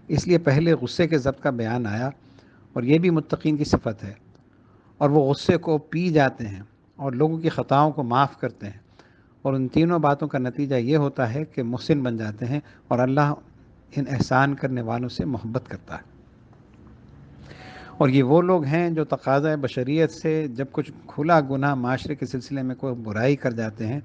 اس لیے پہلے غصے کے ضبط کا بیان آیا، اور یہ بھی متقین کی صفت ہے. اور وہ غصے کو پی جاتے ہیں اور لوگوں کی خطاؤں کو معاف کرتے ہیں. اور ان تینوں باتوں کا نتیجہ یہ ہوتا ہے کہ محسن بن جاتے ہیں، اور اللہ ان احسان کرنے والوں سے محبت کرتا ہے. اور یہ وہ لوگ ہیں جو تقاضۂ بشریت سے جب کچھ کھلا گناہ معاشرے کے سلسلے میں کوئی برائی کر جاتے ہیں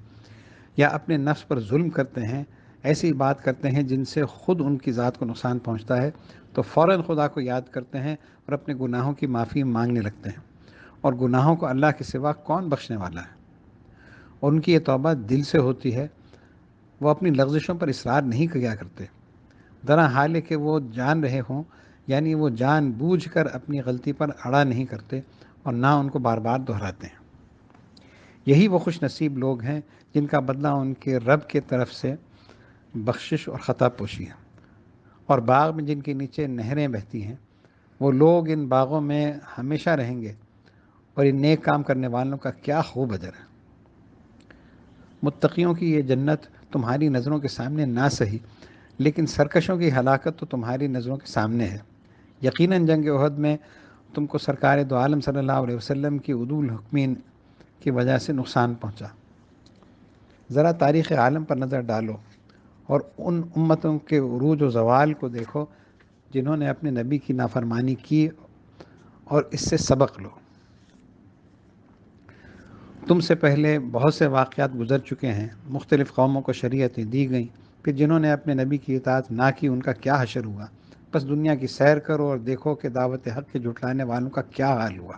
یا اپنے نفس پر ظلم کرتے ہیں، ایسی بات کرتے ہیں جن سے خود ان کی ذات کو نقصان پہنچتا ہے، تو فوراً خدا کو یاد کرتے ہیں اور اپنے گناہوں کی معافی مانگنے لگتے ہیں. اور گناہوں کو اللہ کے سوا کون بخشنے والا ہے؟ اور ان کی یہ توبہ دل سے ہوتی ہے، وہ اپنی لغزشوں پر اصرار نہیں کیا کرتے، درا حال ہے کہ وہ جان رہے ہوں، یعنی وہ جان بوجھ کر اپنی غلطی پر اڑا نہیں کرتے اور نہ ان کو بار بار دہراتے ہیں۔ یہی وہ خوش نصیب لوگ ہیں جن کا بدلہ ان کے رب کے طرف سے بخشش اور خطا پوشی ہے، اور باغ میں جن کے نیچے نہریں بہتی ہیں، وہ لوگ ان باغوں میں ہمیشہ رہیں گے، اور ان نیک کام کرنے والوں کا کیا خوب اجر ہے۔ متقیوں کی یہ جنت تمہاری نظروں کے سامنے نہ سہی، لیکن سرکشوں کی ہلاکت تو تمہاری نظروں کے سامنے ہے۔ یقیناً جنگ احد میں تم کو سرکار دو عالم صلی اللہ علیہ وسلم کی عدول حکمین کی وجہ سے نقصان پہنچا۔ ذرا تاریخ عالم پر نظر ڈالو اور ان امتوں کے عروج و زوال کو دیکھو جنہوں نے اپنے نبی کی نافرمانی کی، اور اس سے سبق لو۔ تم سے پہلے بہت سے واقعات گزر چکے ہیں، مختلف قوموں کو شریعتیں دی گئیں، پھر جنہوں نے اپنے نبی کی اطاعت نہ کی ان کا کیا حشر ہوا۔ بس دنیا کی سیر کرو اور دیکھو کہ دعوت حق کے جھٹلانے والوں کا کیا حال ہوا۔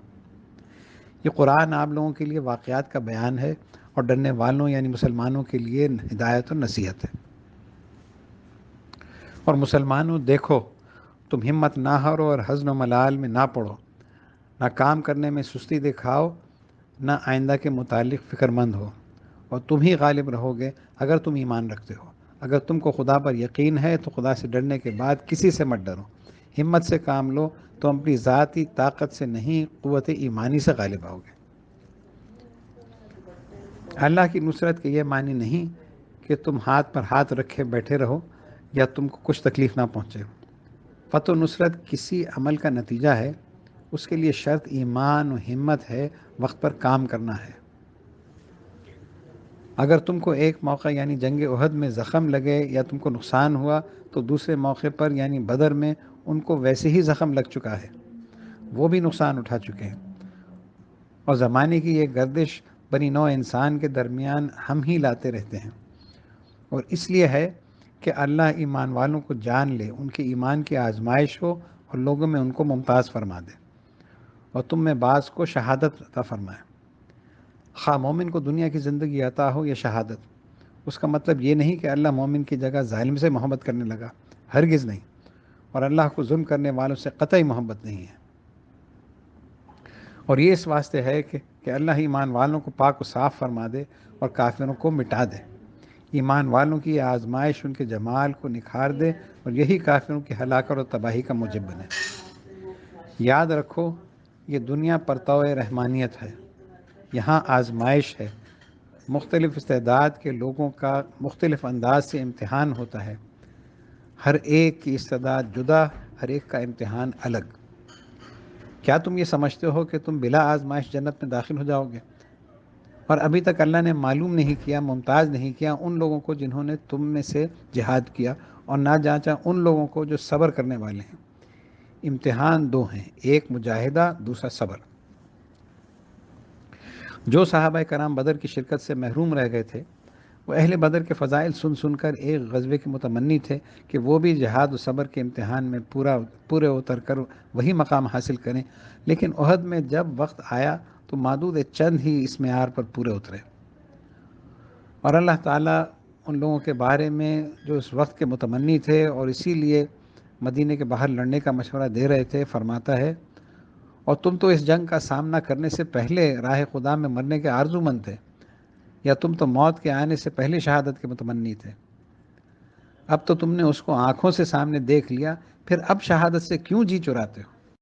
یہ قرآن آپ لوگوں کے لیے واقعات کا بیان ہے، اور ڈرنے والوں یعنی مسلمانوں کے لیے ہدایت و نصیحت ہے۔ اور مسلمانوں دیکھو، تم ہمت نہ ہارو اور حزن و ملال میں نہ پڑو، نہ کام کرنے میں سستی دکھاؤ، نہ آئندہ کے متعلق فکر مند ہو، اور تم ہی غالب رہو گے اگر تم ایمان رکھتے ہو۔ اگر تم کو خدا پر یقین ہے تو خدا سے ڈرنے کے بعد کسی سے مت ڈرو، ہمت سے کام لو، تو اپنی ذاتی طاقت سے نہیں قوت ایمانی سے غالب آؤ گے۔ اللہ کی نصرت کے یہ معنی نہیں کہ تم ہاتھ پر ہاتھ رکھے بیٹھے رہو یا تم کو کچھ تکلیف نہ پہنچے۔ فتح و نصرت کسی عمل کا نتیجہ ہے، اس کے لیے شرط ایمان و ہمت ہے، وقت پر کام کرنا ہے۔ اگر تم کو ایک موقع یعنی جنگ احد میں زخم لگے یا تم کو نقصان ہوا تو دوسرے موقع پر یعنی بدر میں ان کو ویسے ہی زخم لگ چکا ہے، وہ بھی نقصان اٹھا چکے ہیں، اور زمانے کی یہ گردش بنی نوع انسان کے درمیان ہم ہی لاتے رہتے ہیں، اور اس لیے ہے کہ اللہ ایمان والوں کو جان لے، ان کے ایمان کی آزمائش ہو اور لوگوں میں ان کو ممتاز فرما دے، اور تم میں بعض کو شہادت عطا فرمائے۔ خواہ مومن کو دنیا کی زندگی عطا ہو یا شہادت، اس کا مطلب یہ نہیں کہ اللہ مومن کی جگہ ظالم سے محبت کرنے لگا، ہرگز نہیں، اور اللہ کو ظلم کرنے والوں سے قطعی محبت نہیں ہے۔ اور یہ اس واسطے ہے کہ اللہ ایمان والوں کو پاک و صاف فرما دے اور کافروں کو مٹا دے۔ ایمان والوں کی یہ آزمائش ان کے جمال کو نکھار دے اور یہی کافروں کی ہلاکت اور تباہی کا موجب بنے۔ یاد رکھو، یہ دنیا پرتو رحمانیت ہے، یہاں آزمائش ہے، مختلف استعداد کے لوگوں کا مختلف انداز سے امتحان ہوتا ہے، ہر ایک کی استعداد جدا، ہر ایک کا امتحان الگ۔ کیا تم یہ سمجھتے ہو کہ تم بلا آزمائش جنت میں داخل ہو جاؤ گے؟ اور ابھی تک اللہ نے معلوم نہیں کیا، ممتاز نہیں کیا ان لوگوں کو جنہوں نے تم میں سے جہاد کیا، اور نہ جانچا ان لوگوں کو جو صبر کرنے والے ہیں۔ امتحان دو ہیں، ایک مجاہدہ، دوسرا صبر۔ جو صحابہ کرام بدر کی شرکت سے محروم رہ گئے تھے، وہ اہل بدر کے فضائل سن کر ایک غزوے کے متمنی تھے کہ وہ بھی جہاد و صبر کے امتحان میں پورے اتر کر وہی مقام حاصل کریں، لیکن احد میں جب وقت آیا تو معدود چند ہی اس معیار پر پورے اترے، اور اللہ تعالیٰ ان لوگوں کے بارے میں جو اس وقت کے متمنی تھے اور اسی لیے مدینے کے باہر لڑنے کا مشورہ دے رہے تھے، فرماتا ہے، اور تم تو اس جنگ کا سامنا کرنے سے پہلے راہ خدا میں مرنے کے آرزو مند تھے، یا تم تو موت کے آنے سے پہلے شہادت کے متمنی تھے۔ اب تو تم نے اس کو آنکھوں سے سامنے دیکھ لیا، پھر اب شہادت سے کیوں جی چراتے ہو؟